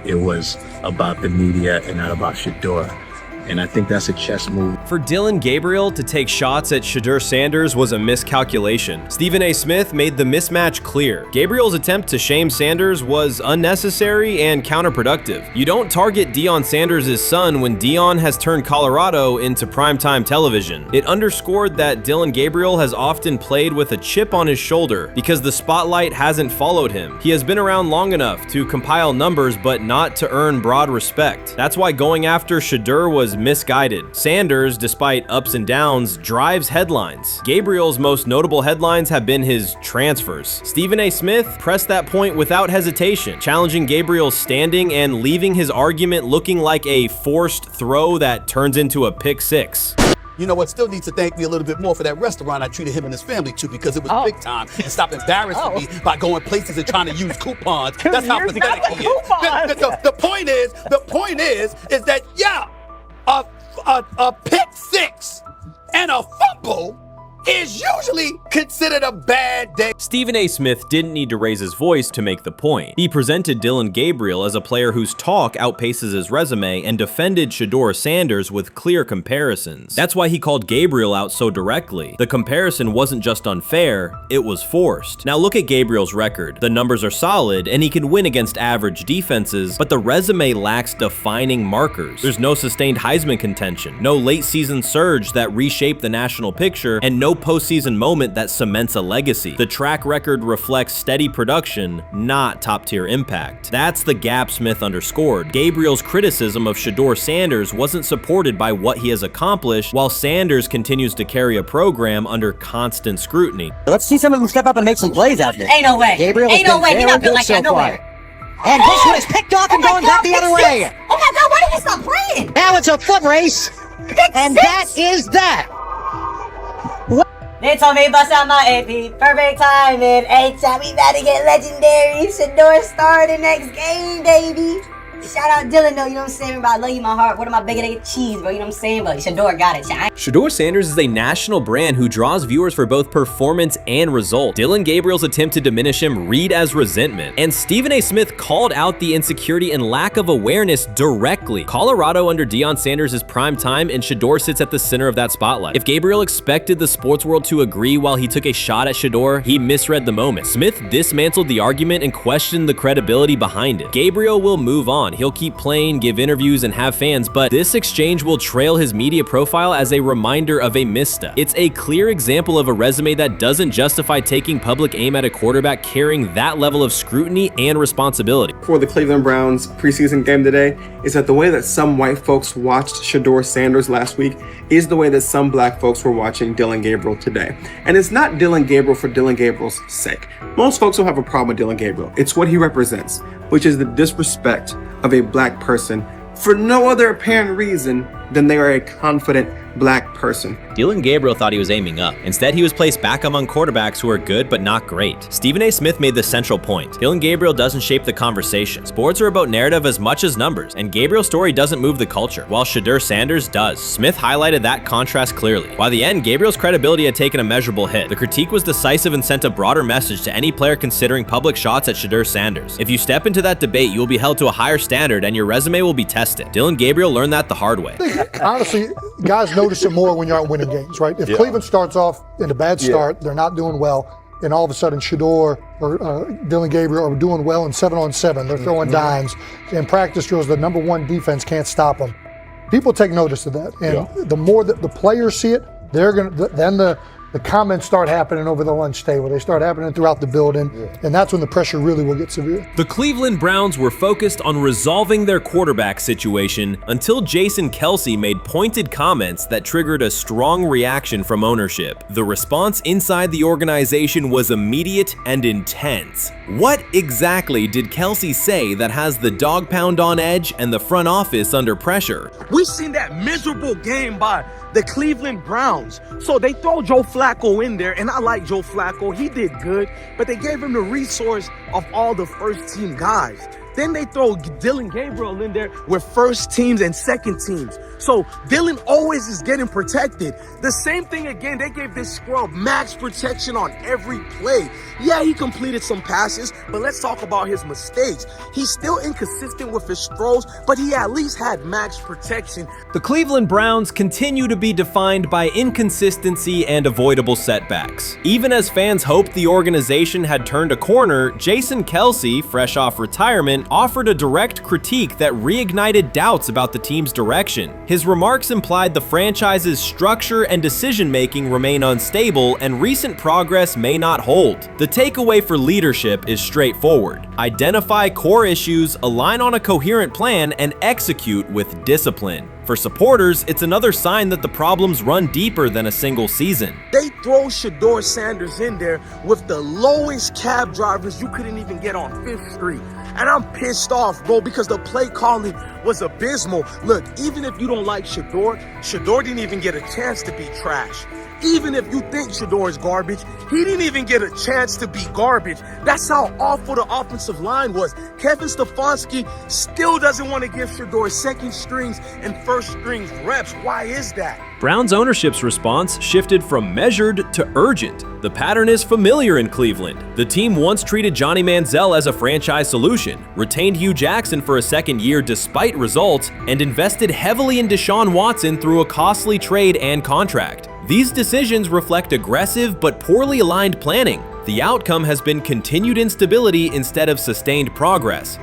it was about the media and not about Shedeur. And I think that's a chess move. For Dillon Gabriel to take shots at Shedeur Sanders was a miscalculation. Stephen A. Smith made the mismatch clear. Gabriel's attempt to shame Sanders was unnecessary and counterproductive. You don't target Deion Sanders' son when Deion has turned Colorado into primetime television. It underscored that Dillon Gabriel has often played with a chip on his shoulder because the spotlight hasn't followed him. He has been around long enough to compile numbers but not to earn broad respect. That's why going after Shedeur was misguided. Sanders, despite ups and downs, drives headlines. Gabriel's most notable headlines have been his transfers. Stephen A. Smith pressed that point without hesitation, challenging Gabriel's standing and leaving his argument looking like a forced throw that turns into a pick six. You know what? Still needs to thank me a little bit more for that restaurant I treated him and his family to, because it was big time, and stop embarrassing me by going places and trying to use coupons. That's how pathetic he is. The point is that a pick six and a fumble is usually considered a bad day. Stephen A. Smith didn't need to raise his voice to make the point. He presented Dillon Gabriel as a player whose talk outpaces his resume and defended Shedeur Sanders with clear comparisons. That's why he called Gabriel out so directly. The comparison wasn't just unfair, it was forced. Now look at Gabriel's record. The numbers are solid and he can win against average defenses, but the resume lacks defining markers. There's no sustained Heisman contention, no late season surge that reshaped the national picture, and no postseason moment that cements a legacy. The track record reflects steady production, not top-tier impact. That's the gap Smith underscored. Gabriel's criticism of Shedeur Sanders wasn't supported by what he has accomplished, while Sanders continues to carry a program under constant scrutiny. Let's see some of them step up and make some plays out there. Ain't no way. Gabriel Ain't no way. He not built like that. No way. And this one is picked off and going back the other way. Oh my God, why did he stop playing? Now it's a foot race. And that is that. They told me bust out my AP, perfect timing. H-time, we about to get legendary. Shedeur star the next game, baby. Shout out Dillon though, you know what I'm saying? But I love you, my heart. What am I bigger than cheese, bro? You know what I'm saying? But Shedeur got it. Shedeur Sanders is a national brand who draws viewers for both performance and result. Dillon Gabriel's attempt to diminish him read as resentment. And Stephen A. Smith called out the insecurity and lack of awareness directly. Colorado under Deion Sanders is prime time, and Shedeur sits at the center of that spotlight. If Gabriel expected the sports world to agree while he took a shot at Shedeur, he misread the moment. Smith dismantled the argument and questioned the credibility behind it. Gabriel will move on. He'll keep playing, give interviews, and have fans, but this exchange will trail his media profile as a reminder of a misstep. It's a clear example of a resume that doesn't justify taking public aim at a quarterback carrying that level of scrutiny and responsibility. For the Cleveland Browns preseason game today is that the way that some white folks watched Shedeur Sanders last week is the way that some black folks were watching Dillon Gabriel today. And it's not Dillon Gabriel for Dillon Gabriel's sake. Most folks don't have a problem with Dillon Gabriel. It's what he represents, which is the disrespect of a black person for no other apparent reason than they are a confident black person. Dillon Gabriel thought he was aiming up. Instead, he was placed back among quarterbacks who are good but not great. Stephen A. Smith made the central point. Dillon Gabriel doesn't shape the conversation. Sports are about narrative as much as numbers, and Gabriel's story doesn't move the culture, while Shedeur Sanders does. Smith highlighted that contrast clearly. By the end, Gabriel's credibility had taken a measurable hit. The critique was decisive and sent a broader message to any player considering public shots at Shedeur Sanders. If you step into that debate, you will be held to a higher standard and your resume will be tested. Dillon Gabriel learned that the hard way. Honestly, guys notice it more when you're out winning games, right? If Cleveland starts off in a bad start, they're not doing well, and all of a sudden Shedeur or Dillon Gabriel are doing well in 7-on-7. They're throwing dimes. And practice drills, the number one defense can't stop them. People take notice of that. And the more that the players see it, they're going to, then the comments start happening over the lunch table. They start happening throughout the building, and that's when the pressure really will get severe. The Cleveland Browns were focused on resolving their quarterback situation until Jason Kelce made pointed comments that triggered a strong reaction from ownership. The response inside the organization was immediate and intense. What exactly did Kelce say that has the dog pound on edge and the front office under pressure? We've seen that miserable game by the Cleveland Browns. So they throw Joe Flacco in there, and I like Joe Flacco. He did good, but they gave him the resource of all the first-team guys. Then they throw Dillon Gabriel in there with first teams and second teams. So Dylan always is getting protected. The same thing again, they gave this scrub max protection on every play. Yeah, he completed some passes, but let's talk about his mistakes. He's still inconsistent with his throws, but he at least had max protection. The Cleveland Browns continue to be defined by inconsistency and avoidable setbacks. Even as fans hoped the organization had turned a corner, Jason Kelce, fresh off retirement, offered a direct critique that reignited doubts about the team's direction. His remarks implied the franchise's structure and decision-making remain unstable and recent progress may not hold. The takeaway for leadership is straightforward. Identify core issues, align on a coherent plan, and execute with discipline. For supporters, it's another sign that the problems run deeper than a single season. They throw Shedeur Sanders in there with the lowest cab drivers you couldn't even get on 5th Street. And I'm pissed off, bro, because the play calling was abysmal. Look, even if you don't like Shedeur didn't even get a chance to be trash. Even if you think Shedeur is garbage, he didn't even get a chance to be garbage. That's how awful the offensive line was. Kevin Stefanski still doesn't want to give Shedeur second strings and first strings reps. Why is that? Browns ownership's response shifted from measured to urgent. The pattern is familiar in Cleveland. The team once treated Johnny Manziel as a franchise solution, retained Hugh Jackson for a second year despite results, and invested heavily in Deshaun Watson through a costly trade and contract. These decisions reflect aggressive but poorly aligned planning. The outcome has been continued instability instead of sustained progress.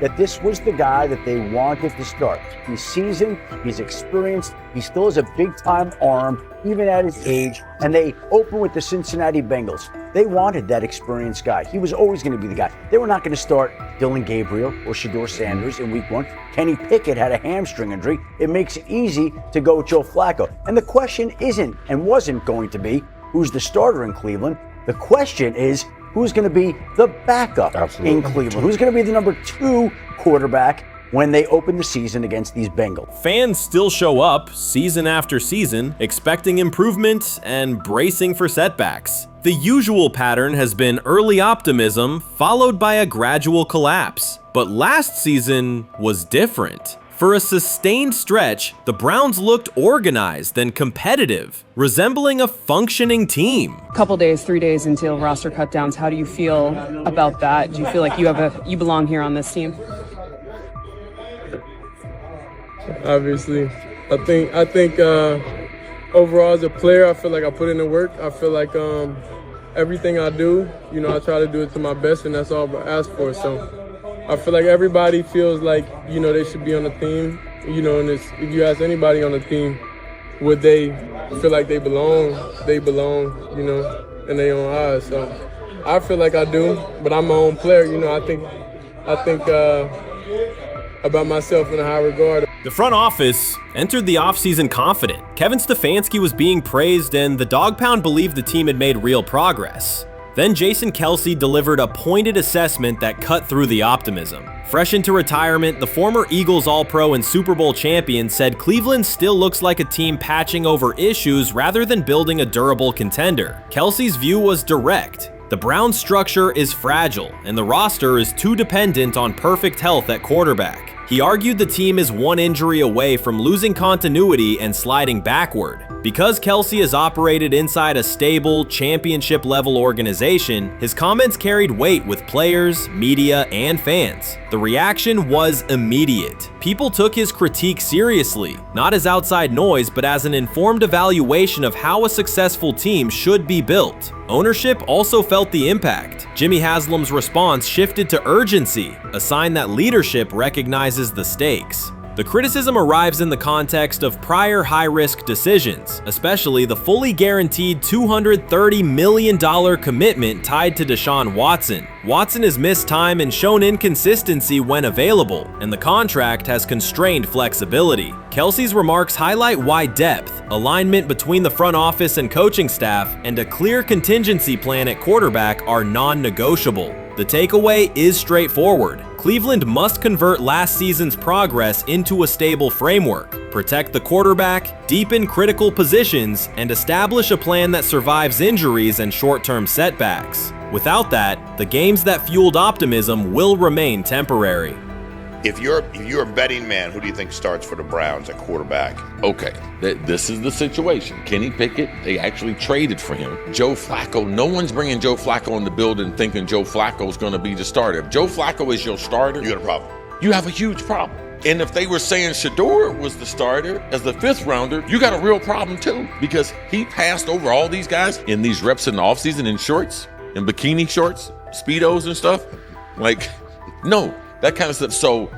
That this was the guy that they wanted to start. He's seasoned, he's experienced, he still has a big-time arm, even at his age, and they open with the Cincinnati Bengals. They wanted that experienced guy. He was always going to be the guy. They were not going to start Dylan Gabriel or Shedeur Sanders in week 1. Kenny Pickett had a hamstring injury. It makes it easy to go with Joe Flacco. And the question isn't and wasn't going to be who's the starter in Cleveland. The question is, who's going to be the backup in Cleveland? Who's going to be the number 2 quarterback when they open the season against these Bengals? Fans still show up season after season, expecting improvement and bracing for setbacks. The usual pattern has been early optimism followed by a gradual collapse. But last season was different. For a sustained stretch, the Browns looked organized and competitive, resembling a functioning team. Couple days, 3 days until roster cutdowns, how do you feel about that? Do you feel like you belong here on this team? Obviously, I think overall as a player, I feel like I put in the work. I feel like everything I do, I try to do it to my best, and that's all I ask for. So I feel like everybody feels like, they should be on the team, and if you ask anybody on the team, would they feel like they belong, in their own eyes. So I feel like I do, but I'm my own player, I think about myself in a high regard. The front office entered the offseason confident. Kevin Stefanski was being praised and the Dog Pound believed the team had made real progress. Then Jason Kelce delivered a pointed assessment that cut through the optimism. Fresh into retirement, the former Eagles All-Pro and Super Bowl champion said Cleveland still looks like a team patching over issues rather than building a durable contender. Kelce's view was direct. The Browns' structure is fragile, and the roster is too dependent on perfect health at quarterback. He argued the team is one injury away from losing continuity and sliding backward. Because Kelce has operated inside a stable, championship-level organization, his comments carried weight with players, media, and fans. The reaction was immediate. People took his critique seriously, not as outside noise, but as an informed evaluation of how a successful team should be built. Ownership also felt the impact. Jimmy Haslam's response shifted to urgency, a sign that leadership recognizes the stakes. The criticism arrives in the context of prior high-risk decisions, especially the fully guaranteed $230 million commitment tied to Deshaun Watson. Watson has missed time and shown inconsistency when available, and the contract has constrained flexibility. Kelce's remarks highlight why depth, alignment between the front office and coaching staff, and a clear contingency plan at quarterback are non-negotiable. The takeaway is straightforward. Cleveland must convert last season's progress into a stable framework, protect the quarterback, deepen critical positions, and establish a plan that survives injuries and short-term setbacks. Without that, the games that fueled optimism will remain temporary. If you're a betting man, who do you think starts for the Browns at quarterback? Okay, this is the situation. Kenny Pickett, they actually traded for him. Joe Flacco, no one's bringing Joe Flacco in the building thinking Joe Flacco's going to be the starter. If Joe Flacco is your starter, you got a problem. You have a huge problem. And if they were saying Shedeur was the starter as the 5th rounder, you got a real problem too, because he passed over all these guys in these reps in the offseason in shorts, in bikini shorts, Speedos and stuff. Like, no, that kind of stuff. So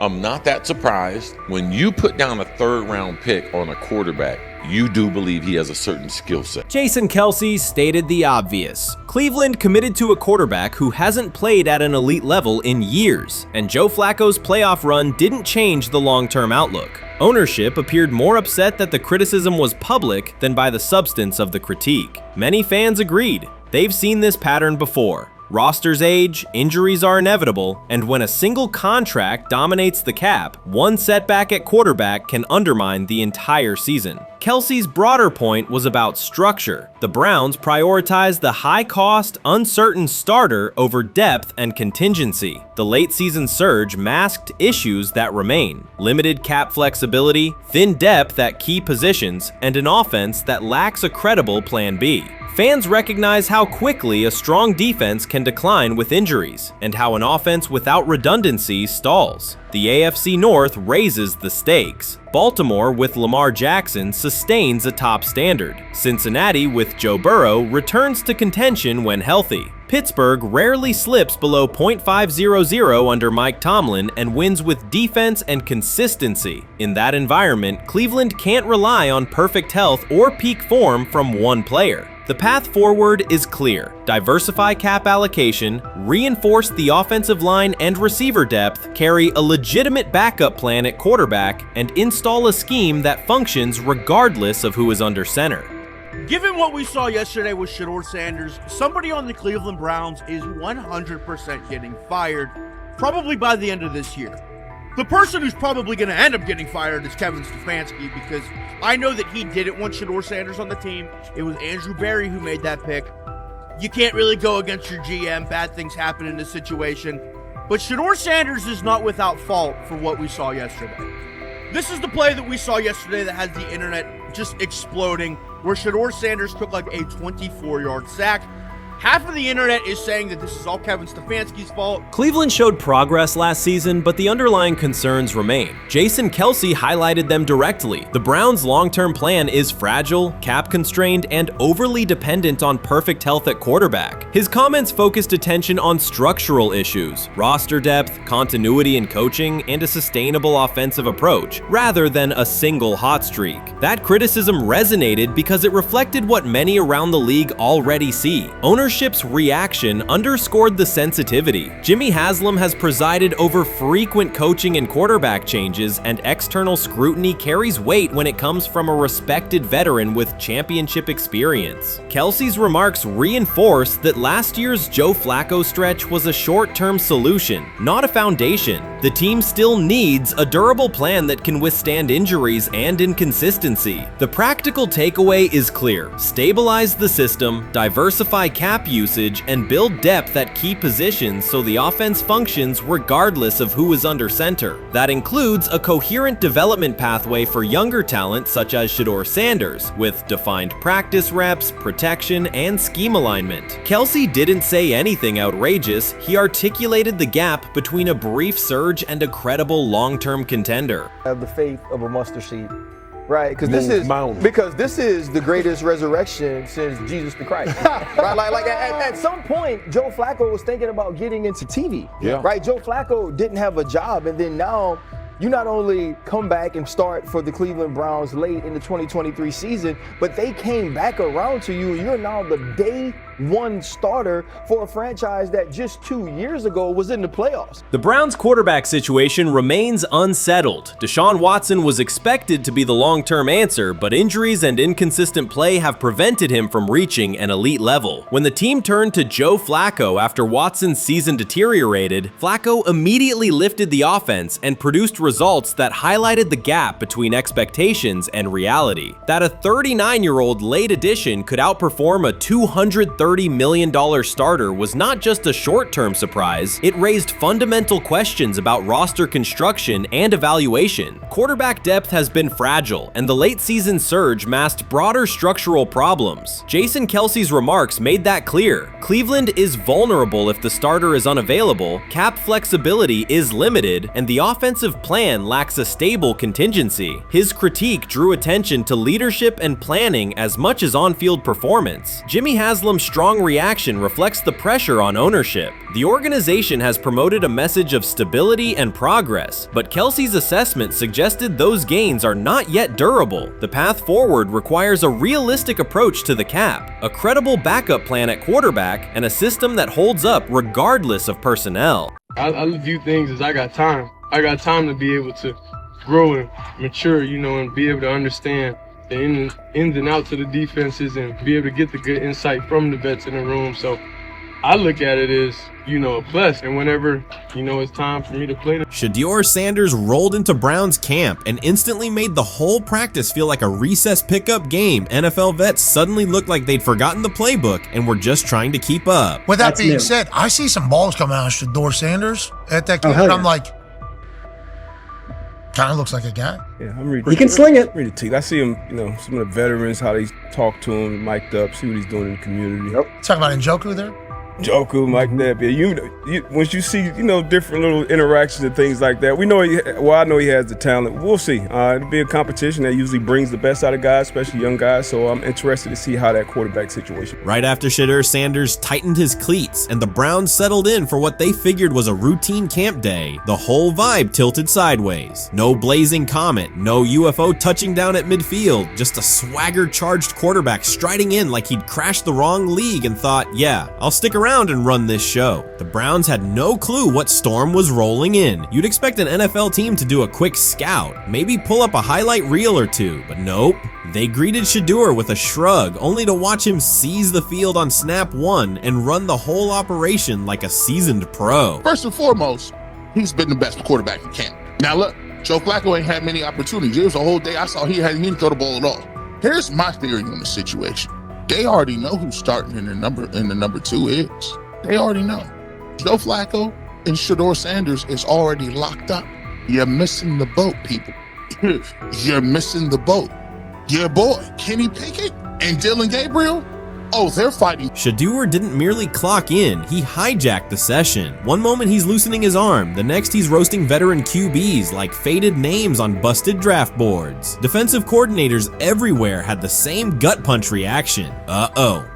I'm not that surprised when you put down a 3rd round pick on a quarterback. You do believe he has a certain skill set. Jason Kelce stated the obvious. Cleveland committed to a quarterback who hasn't played at an elite level in years, and Joe Flacco's playoff run didn't change the long-term outlook. Ownership appeared more upset that the criticism was public than by the substance of the critique. Many fans agreed. They've seen this pattern before. Rosters age, injuries are inevitable, and when a single contract dominates the cap, one setback at quarterback can undermine the entire season. Kelce's broader point was about structure. The Browns prioritized the high-cost, uncertain starter over depth and contingency. The late-season surge masked issues that remain: limited cap flexibility, thin depth at key positions, and an offense that lacks a credible plan B. Fans recognize how quickly a strong defense can decline with injuries, and how an offense without redundancy stalls. The AFC North raises the stakes. Baltimore with Lamar Jackson sustains a top standard. Cincinnati with Joe Burrow returns to contention when healthy. Pittsburgh rarely slips below .500 under Mike Tomlin and wins with defense and consistency. In that environment, Cleveland can't rely on perfect health or peak form from one player. The path forward is clear. Diversify cap allocation, reinforce the offensive line and receiver depth, carry a legitimate backup plan at quarterback, and install a scheme that functions regardless of who is under center. Given what we saw yesterday with Shedeur Sanders, somebody on the Cleveland Browns is 100% getting fired, probably by the end of this year. The person who's probably going to end up getting fired is Kevin Stefanski, because I know that he didn't want Shedeur Sanders on the team. It was Andrew Berry who made that pick. You can't really go against your GM. Bad things happen in this situation. But Shedeur Sanders is not without fault for what we saw yesterday. This is the play that we saw yesterday that has the internet just exploding, where Shedeur Sanders took like a 24-yard sack. Half of the internet is saying that this is all Kevin Stefanski's fault. Cleveland showed progress last season, but the underlying concerns remain. Jason Kelce highlighted them directly. The Browns' long-term plan is fragile, cap-constrained, and overly dependent on perfect health at quarterback. His comments focused attention on structural issues, roster depth, continuity in coaching, and a sustainable offensive approach, rather than a single hot streak. That criticism resonated because it reflected what many around the league already see. Ownership's reaction underscored the sensitivity. Jimmy Haslam has presided over frequent coaching and quarterback changes, and external scrutiny carries weight when it comes from a respected veteran with championship experience. Kelce's remarks reinforce that last year's Joe Flacco stretch was a short-term solution, not a foundation. The team still needs a durable plan that can withstand injuries and inconsistency. The practical takeaway is clear: stabilize the system, diversify cap usage, and build depth at key positions so the offense functions regardless of who is under center. That includes a coherent development pathway for younger talent such as Shedeur Sanders, with defined practice reps, protection, and scheme alignment. Kelce didn't say anything outrageous. He articulated the gap between a brief surge and a credible long-term contender. I have the faith of a mustard seed. Right, because this is the greatest resurrection since Jesus the Christ. Right, like at some point, Joe Flacco was thinking about getting into TV. Yeah. Right, Joe Flacco didn't have a job, and then now you not only come back and start for the Cleveland Browns late in the 2023 season, but they came back around to you. You're now the day one starter for a franchise that just 2 years ago was in the playoffs. The Browns' quarterback situation remains unsettled. Deshaun Watson was expected to be the long-term answer, but injuries and inconsistent play have prevented him from reaching an elite level. When the team turned to Joe Flacco after Watson's season deteriorated, Flacco immediately lifted the offense and produced results that highlighted the gap between expectations and reality. That a 39-year-old late addition could outperform a 230 $130 million starter was not just a short-term surprise, it raised fundamental questions about roster construction and evaluation. Quarterback depth has been fragile, and the late-season surge masked broader structural problems. Jason Kelce's remarks made that clear. Cleveland is vulnerable if the starter is unavailable, cap flexibility is limited, and the offensive plan lacks a stable contingency. His critique drew attention to leadership and planning as much as on-field performance. Jimmy Haslam's strong reaction reflects the pressure on ownership. The organization has promoted a message of stability and progress, but Kelce's assessment suggested those gains are not yet durable. The path forward requires a realistic approach to the cap, a credible backup plan at quarterback, and a system that holds up regardless of personnel. I view things as I got time. I got time to be able to grow and mature, and be able to understand the ins and outs of the defenses and be able to get the good insight from the vets in the room. So I look at it as, a plus. And whenever, it's time for me to play. Shedeur Sanders rolled into Browns camp and instantly made the whole practice feel like a recess pickup game. NFL vets suddenly looked like they'd forgotten the playbook and were just trying to keep up. With that being said, I see some balls coming out of Shedeur Sanders at that camp, and I'm like, kind of looks like a guy. Yeah, I'm ready. He can sling it. Ready to I see him, some of the veterans, how they talk to him, mic'd up, see what he's doing in the community. Talking about Njoku there? Njoku, Mike Napier. Once you see, different little interactions and things like that, I know he has the talent. We'll see. It'll be a competition that usually brings the best out of guys, especially young guys. So I'm interested to see how that quarterback situation. Right after Shedeur Sanders tightened his cleats and the Browns settled in for what they figured was a routine camp day, the whole vibe tilted sideways. No blazing comet, no UFO touching down at midfield, just a swagger-charged quarterback striding in like he'd crashed the wrong league and thought, yeah, I'll stick around and run this show. The Browns had no clue what storm was rolling in. You'd expect an NFL team to do a quick scout, maybe pull up a highlight reel or two, but nope. They greeted Shedeur with a shrug, only to watch him seize the field on snap one and run the whole operation like a seasoned pro. First and foremost, he's been the best quarterback in camp. Now look, Joe Flacco ain't had many opportunities. There was a whole day I saw he didn't throw the ball at all. Here's my theory on the situation. They already know who's starting in the number 2 is. They already know. Joe Flacco and Shedeur Sanders is already locked up. You're missing the boat, people. You're missing the boat. Your boy, Kenny Pickett and Dylan Gabriel, they're fighting. Shedeur didn't merely clock in, he hijacked the session. One moment he's loosening his arm, the next he's roasting veteran QBs like faded names on busted draft boards. Defensive coordinators everywhere had the same gut punch reaction.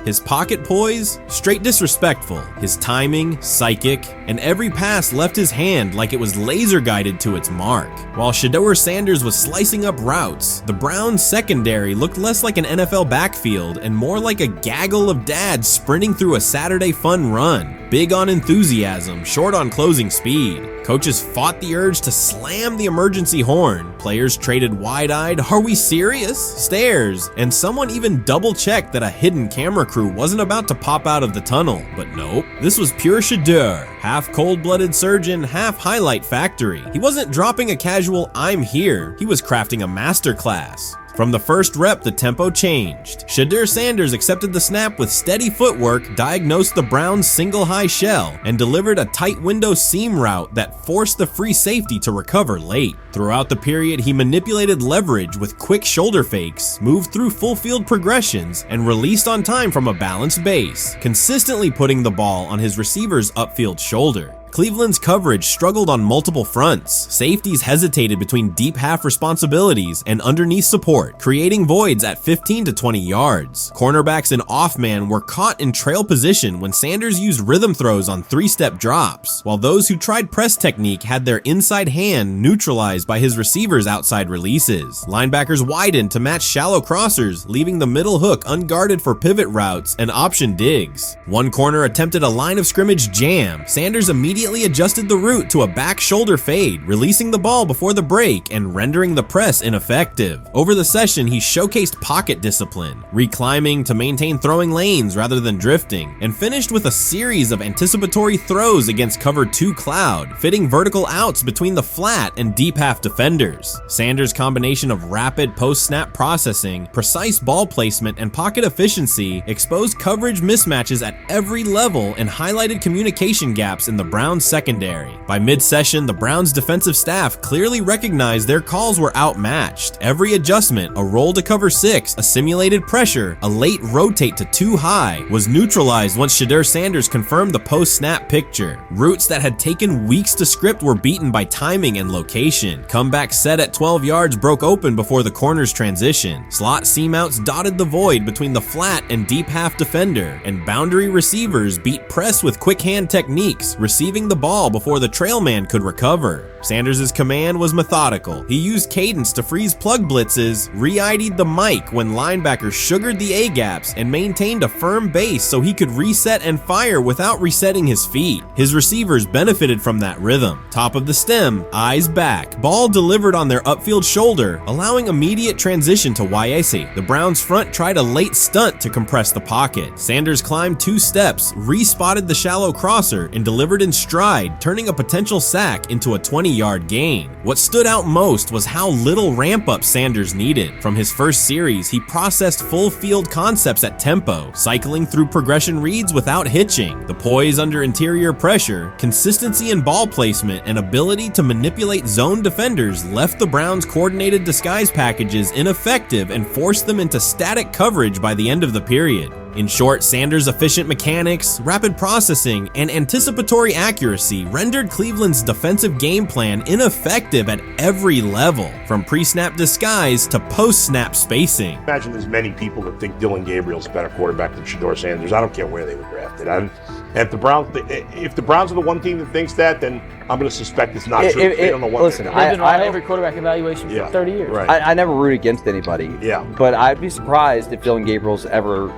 His pocket poise, straight disrespectful. His timing, psychic, and every pass left his hand like it was laser guided to its mark. While Shedeur Sanders was slicing up routes, the Browns secondary looked less like an NFL backfield and more like a gaggle of dads sprinting through a Saturday fun run. Big on enthusiasm, short on closing speed. Coaches fought the urge to slam the emergency horn. Players traded wide-eyed, "Are we serious?" stares, and someone even double-checked that a hidden camera crew wasn't about to pop out of the tunnel. But nope, this was pure Shedeur. Half cold-blooded surgeon, half highlight factory. He wasn't dropping a casual "I'm here," he was crafting a masterclass. From the first rep, the tempo changed. Shedeur Sanders accepted the snap with steady footwork, diagnosed the Browns' single high shell, and delivered a tight window seam route that forced the free safety to recover late. Throughout the period, he manipulated leverage with quick shoulder fakes, moved through full field progressions, and released on time from a balanced base, consistently putting the ball on his receiver's upfield shoulder. Cleveland's coverage struggled on multiple fronts. Safeties hesitated between deep half responsibilities and underneath support, creating voids at 15 to 20 yards. Cornerbacks and off-man were caught in trail position when Sanders used rhythm throws on 3-step drops, while those who tried press technique had their inside hand neutralized by his receivers' outside releases. Linebackers widened to match shallow crossers, leaving the middle hook unguarded for pivot routes and option digs. One corner attempted a line of scrimmage jam. Sanders immediately immediately adjusted the route to a back shoulder fade, releasing the ball before the break and rendering the press ineffective. Over the session, he showcased pocket discipline, reclimbing to maintain throwing lanes rather than drifting, and finished with a series of anticipatory throws against cover 2 cloud, fitting vertical outs between the flat and deep half defenders. Sanders' combination of rapid post-snap processing, precise ball placement, and pocket efficiency exposed coverage mismatches at every level and highlighted communication gaps in the Browns secondary. By mid-session, the Browns defensive staff clearly recognized their calls were outmatched. Every adjustment, a roll to cover 6, a simulated pressure, a late rotate to 2 high, was neutralized once Shedeur Sanders confirmed the post-snap picture. Routes that had taken weeks to script were beaten by timing and location. Comeback set at 12 yards broke open before the corner's transition. Slot seam-outs dotted the void between the flat and deep half defender, and boundary receivers beat press with quick hand techniques, receiving the ball before the trail man could recover. Sanders' command was methodical. He used cadence to freeze plug blitzes, re-ID'd the mic when linebackers sugared the A-gaps, and maintained a firm base so he could reset and fire without resetting his feet. His receivers benefited from that rhythm. Top of the stem, eyes back, ball delivered on their upfield shoulder, allowing immediate transition to YAC. The Browns front tried a late stunt to compress the pocket. Sanders climbed 2 steps, re-spotted the shallow crosser, and delivered in stride, turning a potential sack into a 20-yard gain. What stood out most was how little ramp-up Sanders needed. From his first series, he processed full field concepts at tempo, cycling through progression reads without hitching. The poise under interior pressure, consistency in ball placement, and ability to manipulate zone defenders left the Browns' coordinated disguise packages ineffective and forced them into static coverage by the end of the period. In short, Sanders' efficient mechanics, rapid processing, and anticipatory accuracy rendered Cleveland's defensive game plan ineffective at every level, from pre-snap disguise to post-snap spacing. Imagine there's many people that think Dillon Gabriel's a better quarterback than Shedeur Sanders. I don't care where they were drafted. And if the Browns are the one team that thinks that, then I'm going to suspect it's not true. They don't know what listen, they're doing. I every quarterback evaluation for 30 years. Right. I never root against anybody. Yeah. But I'd be surprised if Dillon Gabriel's ever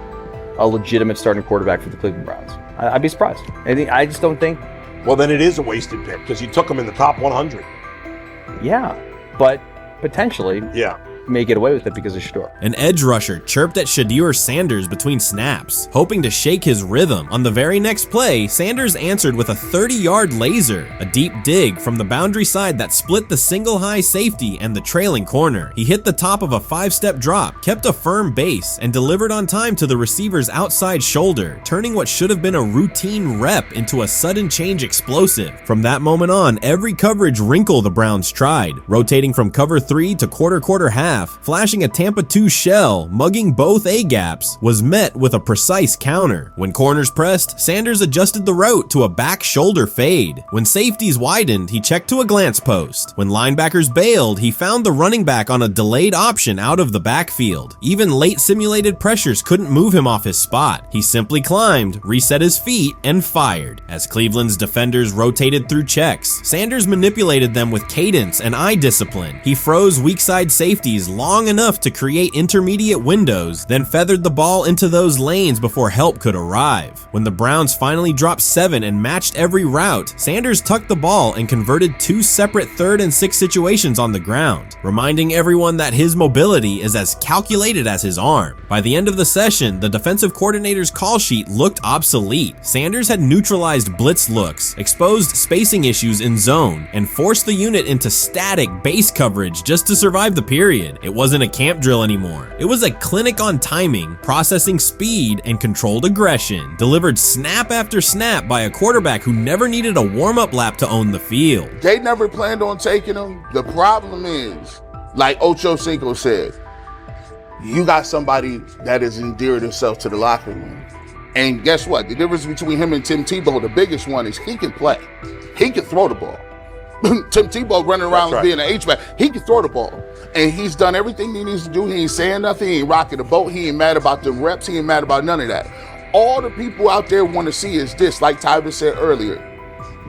a legitimate starting quarterback for the Cleveland Browns. I'd be surprised. I just don't think. Well, then it is a wasted pick because you took him in the top 100. Yeah, but potentially. Yeah. May get away with it because of Shedeur. An edge rusher chirped at Shedeur Sanders between snaps, hoping to shake his rhythm. On the very next play, Sanders answered with a 30-yard laser, a deep dig from the boundary side that split the single high safety and the trailing corner. He hit the top of a 5-step drop, kept a firm base, and delivered on time to the receiver's outside shoulder, turning what should have been a routine rep into a sudden change explosive. From that moment on, every coverage wrinkle the Browns tried, rotating from cover 3 to quarter half, flashing a Tampa 2 shell, mugging both A-gaps, was met with a precise counter. When corners pressed, Sanders adjusted the route to a back shoulder fade. When safeties widened, he checked to a glance post. When linebackers bailed, he found the running back on a delayed option out of the backfield. Even late simulated pressures couldn't move him off his spot. He simply climbed, reset his feet, and fired. As Cleveland's defenders rotated through checks, Sanders manipulated them with cadence and eye discipline. He froze weak side safeties long enough to create intermediate windows, then feathered the ball into those lanes before help could arrive. When the Browns finally dropped 7 and matched every route, Sanders tucked the ball and converted 2 separate 3rd and 6 situations on the ground, reminding everyone that his mobility is as calculated as his arm. By the end of the session, the defensive coordinator's call sheet looked obsolete. Sanders had neutralized blitz looks, exposed spacing issues in zone, and forced the unit into static base coverage just to survive the period. It wasn't a camp drill anymore. It was a clinic on timing, processing speed, and controlled aggression, delivered snap after snap by a quarterback who never needed a warm-up lap to own the field. They never planned on taking him. The problem is, like Ocho Cinco said, you got somebody that has endeared himself to the locker room. And guess what? The difference between him and Tim Tebow, the biggest one, is he can play. He can throw the ball. Tim Tebow running around being an H-back, he can throw the ball. And he's done everything he needs to do. He ain't saying nothing. He ain't rocking the boat. He ain't mad about the reps. He ain't mad about none of that. All the people out there want to see is this, like Tyler said earlier.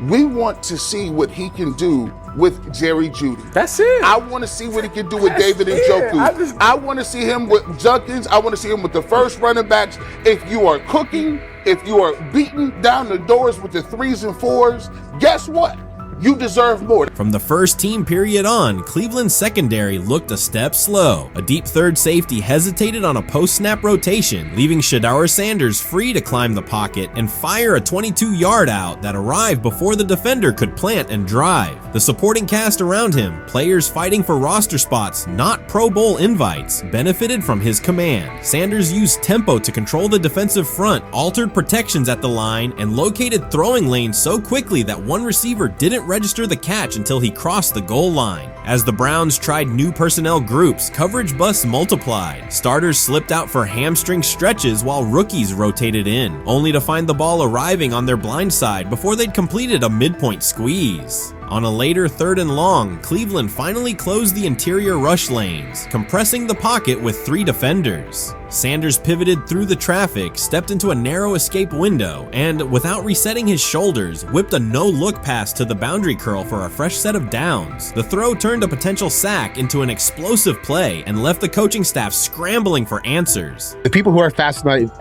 We want to see what he can do with Jerry Jeudy. That's it. I want to see what he can do with David Njoku. I want to see him with Junkins. I want to see him with the first running backs. If you are cooking, if you are beating down the doors with the 3s and 4s, guess what? You deserve more. From the first team period on, Cleveland's secondary looked a step slow. A deep third safety hesitated on a post-snap rotation, leaving Shedeur Sanders free to climb the pocket and fire a 22-yard out that arrived before the defender could plant and drive. The supporting cast around him, players fighting for roster spots, not Pro Bowl invites, benefited from his command. Sanders used tempo to control the defensive front, altered protections at the line, and located throwing lanes so quickly that one receiver didn't register the catch until he crossed the goal line. As the Browns tried new personnel groups, coverage busts multiplied. Starters slipped out for hamstring stretches while rookies rotated in, only to find the ball arriving on their blind side before they'd completed a midpoint squeeze. On a later 3rd and long, Cleveland finally closed the interior rush lanes, compressing the pocket with 3 defenders. Sanders pivoted through the traffic, stepped into a narrow escape window, and, without resetting his shoulders, whipped a no-look pass to the boundary curl for a fresh set of downs. The throw turned a potential sack into an explosive play and left the coaching staff scrambling for answers. The people who are fascinated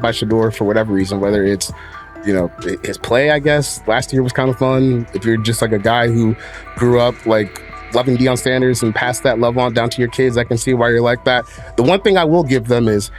by Shedeur for whatever reason, whether it's his play, I guess, last year was kind of fun. If you're just like a guy who grew up like loving Deion Sanders and passed that love on down to your kids, I can see why you're like that. The one thing I will give them is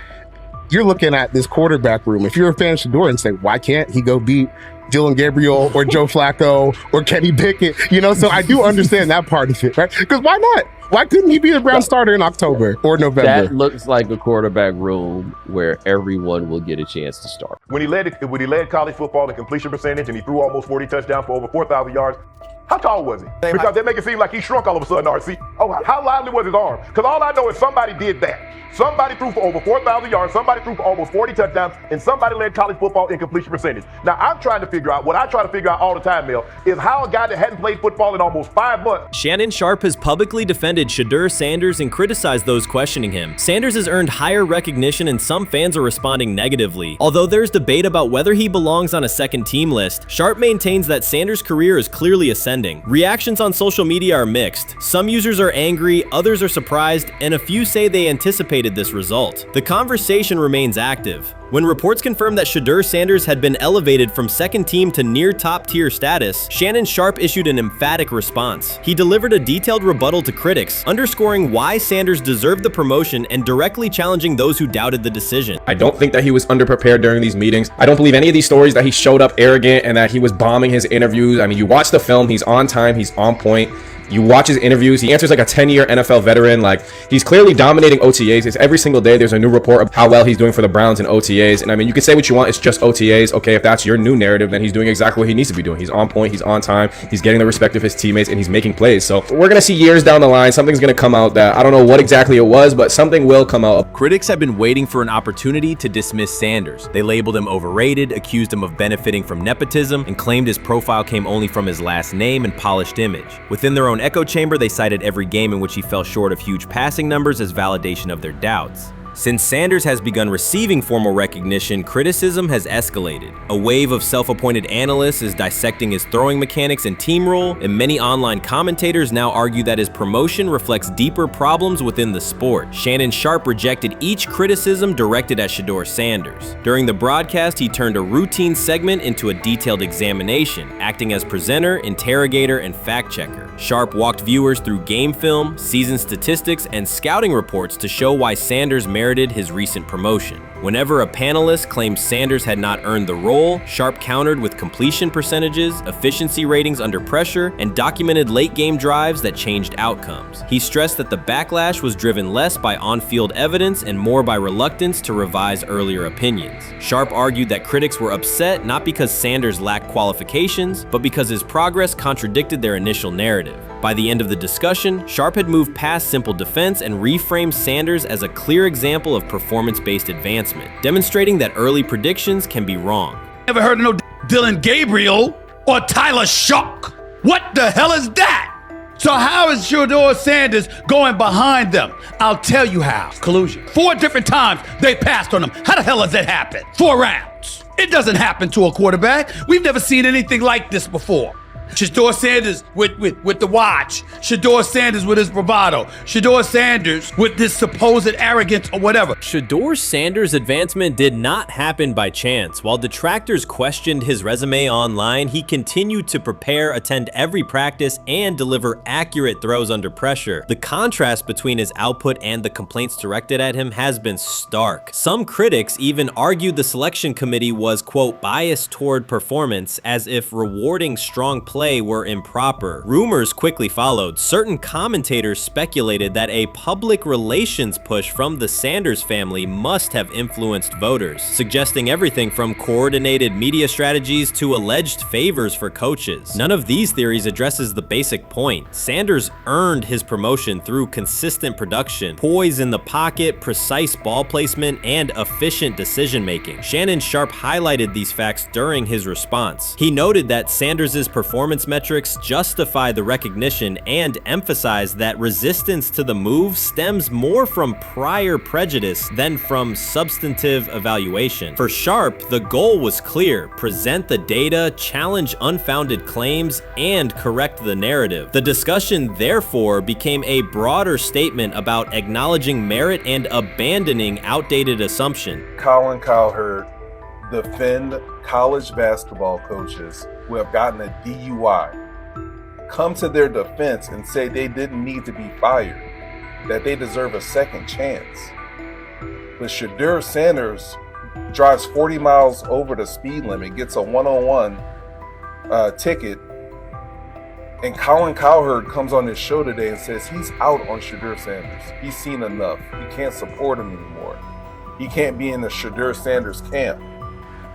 you're looking at this quarterback room. If you're a fan of Shedeur and say, why can't he go beat Dylan Gabriel or Joe Flacco or Kenny Pickett? So I do understand that part of it, right? Because why not? Why couldn't he be the Brown starter in October or November? That looks like a quarterback room where everyone will get a chance to start. When he led college football in completion percentage and he threw almost 40 touchdowns for over 4,000 yards, how tall was he? Because they make it seem like he shrunk all of a sudden, RC. Oh, how lively was his arm? Because all I know is somebody did that. Somebody threw for over 4,000 yards, somebody threw for almost 40 touchdowns, and somebody led college football in completion percentage. Now, I'm trying to figure out, what I try to figure out all the time, Mel, is how a guy that hadn't played football in almost 5 months. Shannon Sharpe has publicly defended Shedeur Sanders and criticized those questioning him. Sanders has earned higher recognition and some fans are responding negatively. Although there's debate about whether he belongs on a second team list, Sharpe maintains that Sanders' career is clearly ascending. Reactions on social media are mixed. Some users are angry, others are surprised, and a few say they anticipated this result. The conversation remains active. When reports confirmed that Shedeur Sanders had been elevated from second team to near top tier status, Shannon Sharpe issued an emphatic response. He delivered a detailed rebuttal to critics, underscoring why Sanders deserved the promotion and directly challenging those who doubted the decision. I don't think that he was underprepared during these meetings. I don't believe any of these stories that he showed up arrogant and that he was bombing his interviews. I mean, you watch the film, he's on time, he's on point. You watch his interviews, he answers like a 10-year NFL veteran. Like, he's clearly dominating OTAs. It's every single day there's a new report of how well he's doing for the Browns in OTAs. And I mean, you can say what you want, it's just OTAs. Okay, if that's your new narrative, then he's doing exactly what he needs to be doing. He's on point, he's on time, he's getting the respect of his teammates, and he's making plays. So we're gonna see years down the line, something's gonna come out that I don't know what exactly it was, but something will come out. Critics have been waiting for an opportunity to dismiss Sanders. They labeled him overrated, accused him of benefiting from nepotism, and claimed his profile came only from his last name and polished image. Within their own echo chamber, they cited every game in which he fell short of huge passing numbers as validation of their doubts. Since Sanders has begun receiving formal recognition, criticism has escalated. A wave of self-appointed analysts is dissecting his throwing mechanics and team role, and many online commentators now argue that his promotion reflects deeper problems within the sport. Shannon Sharpe rejected each criticism directed at Shedeur Sanders. During the broadcast, he turned a routine segment into a detailed examination, acting as presenter, interrogator, and fact-checker. Sharpe walked viewers through game film, season statistics, and scouting reports to show why Sanders merited his recent promotion. Whenever a panelist claimed Sanders had not earned the role, Sharpe countered with completion percentages, efficiency ratings under pressure, and documented late-game drives that changed outcomes. He stressed that the backlash was driven less by on-field evidence and more by reluctance to revise earlier opinions. Sharpe argued that critics were upset not because Sanders lacked qualifications, but because his progress contradicted their initial narrative. By the end of the discussion, Sharpe had moved past simple defense and reframed Sanders as a clear example of performance-based advancement, demonstrating that early predictions can be wrong. Never heard of no Dylan Gabriel or Tyler Shock. What the hell is that? So how is Shedeur Sanders going behind them? I'll tell you how. Collusion. 4 different times they passed on him. How the hell does that happen? 4 rounds. It doesn't happen to a quarterback. We've never seen anything like this before. Shedeur Sanders with the watch. Shedeur Sanders with his bravado. Shedeur Sanders with this supposed arrogance or whatever. Shedeur Sanders' advancement did not happen by chance. While detractors questioned his resume online, he continued to prepare, attend every practice, and deliver accurate throws under pressure. The contrast between his output and the complaints directed at him has been stark. Some critics even argued the selection committee was, quote, biased toward performance, as if rewarding strong play were improper. Rumors quickly followed. Certain commentators speculated that a public relations push from the Sanders family must have influenced voters, suggesting everything from coordinated media strategies to alleged favors for coaches. None of these theories addresses the basic point. Sanders earned his promotion through consistent production, poise in the pocket, precise ball placement, and efficient decision-making. Shannon Sharpe highlighted these facts during his response. He noted that Sanders' performance metrics justify the recognition and emphasized that resistance to the move stems more from prior prejudice than from substantive evaluation. For Sharpe, the goal was clear: present the data, challenge unfounded claims, and correct the narrative. The discussion, therefore, became a broader statement about acknowledging merit and abandoning outdated assumption. Colin Cowherd defend college basketball coaches who have gotten a DUI, come to their defense and say they didn't need to be fired, that they deserve a second chance. But Shedeur Sanders drives 40 miles over the speed limit, gets a one-on-one ticket, and Colin Cowherd comes on his show today and says he's out on Shedeur Sanders. He's seen enough. He can't support him anymore. He can't be in the Shedeur Sanders camp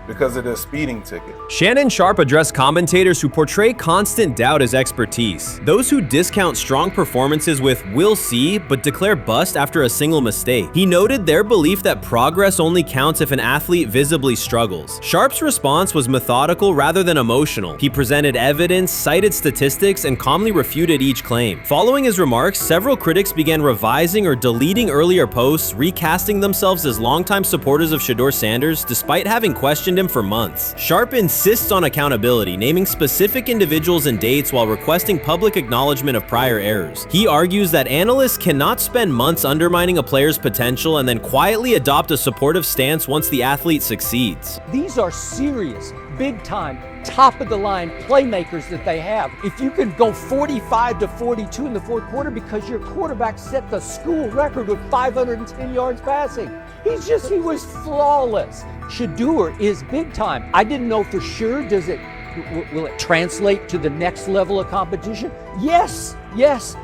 because of the speeding ticket. Shannon Sharpe addressed commentators who portray constant doubt as expertise. Those who discount strong performances with "we'll see," but declare bust after a single mistake. He noted their belief that progress only counts if an athlete visibly struggles. Sharpe's response was methodical rather than emotional. He presented evidence, cited statistics, and calmly refuted each claim. Following his remarks, several critics began revising or deleting earlier posts, recasting themselves as longtime supporters of Shedeur Sanders despite having questioned him for months. Sharpe insists on accountability, naming specific individuals and dates while requesting public acknowledgement of prior errors. He argues that analysts cannot spend months undermining a player's potential and then quietly adopt a supportive stance once the athlete succeeds. These are serious, big-time, top-of-the-line playmakers that they have. If you can go 45 to 42 in the fourth quarter because your quarterback set the school record with 510 yards passing. He was flawless. Shedeur is big time. I didn't know for sure, will it translate to the next level of competition? Yes,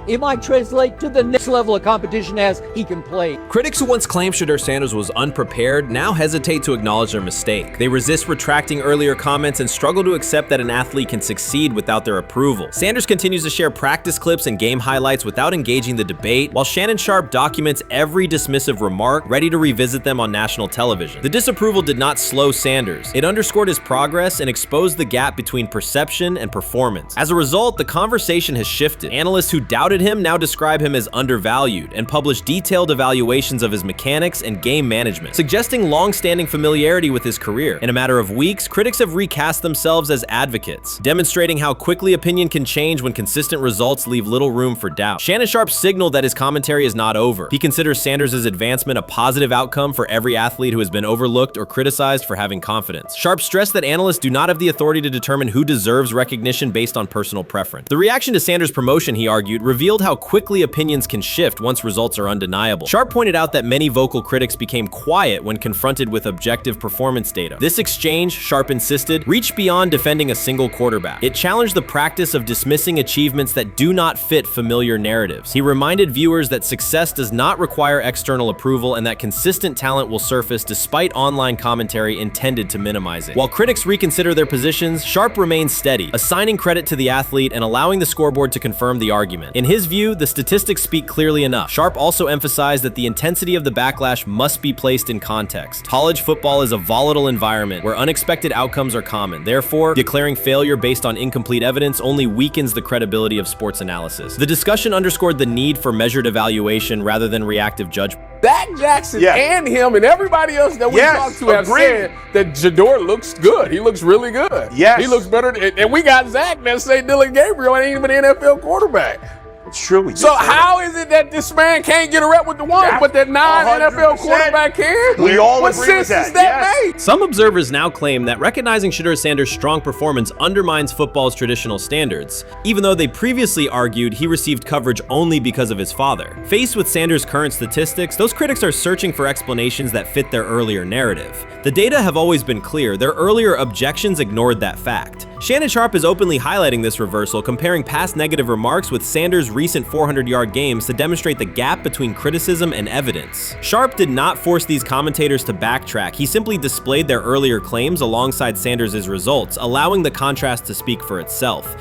it might translate to the next level of competition as he can play. Critics who once claimed Shedeur Sanders was unprepared now hesitate to acknowledge their mistake. They resist retracting earlier comments and struggle to accept that an athlete can succeed without their approval. Sanders continues to share practice clips and game highlights without engaging the debate, while Shannon Sharpe documents every dismissive remark, ready to revisit them on national television. The disapproval did not slow Sanders. It underscored his progress and exposed the gap between perception and performance. As a result, the conversation has shifted. Analysts who doubted him now describe him as undervalued and publish detailed evaluations of his mechanics and game management, suggesting long-standing familiarity with his career. In a matter of weeks, critics have recast themselves as advocates, demonstrating how quickly opinion can change when consistent results leave little room for doubt. Shannon Sharpe signaled that his commentary is not over. He considers Sanders' advancement a positive outcome for every athlete who has been overlooked or criticized for having confidence. Sharpe stressed that analysts do not have the authority to determine who deserves recognition based on personal preference. The reaction to Sanders' promotion, he argued, revealed how quickly opinions can shift once results are undeniable. Sharpe pointed out that many vocal critics became quiet when confronted with objective performance data. This exchange, Sharpe insisted, reached beyond defending a single quarterback. It challenged the practice of dismissing achievements that do not fit familiar narratives. He reminded viewers that success does not require external approval and that consistent talent will surface despite online commentary intended to minimize it. While critics reconsider their positions, Sharpe remains steady, assigning credit to the athlete and allowing the scoreboard to confirm the argument. In his view, the statistics speak clearly enough. Sharpe also emphasized that the intensity of the backlash must be placed in context. College football is a volatile environment where unexpected outcomes are common. Therefore, declaring failure based on incomplete evidence only weakens the credibility of sports analysis. The discussion underscored the need for measured evaluation rather than reactive judgment. Dak Jackson Yes. and him and everybody else that we Yes, talked to have agreed. said that Shedeur looks good. He looks really good. Yes. He looks better. And we got Zach that say Dylan Gabriel ain't even an NFL quarterback. It's true. So how is it that this man can't get a rep with the ones, but that non-NFL 100%. quarterback can? We all what agree with sense that, does that yes. make? Some observers now claim that recognizing Shedeur Sanders' strong performance undermines football's traditional standards, even though they previously argued he received coverage only because of his father. Faced with Sanders' current statistics, those critics are searching for explanations that fit their earlier narrative. The data have always been clear. Their earlier objections ignored that fact. Shannon Sharpe is openly highlighting this reversal, comparing past negative remarks with Sanders' recent 400-yard games to demonstrate the gap between criticism and evidence. Sharpe did not force these commentators to backtrack. He simply displayed their earlier claims alongside Sanders' results, allowing the contrast to speak for itself.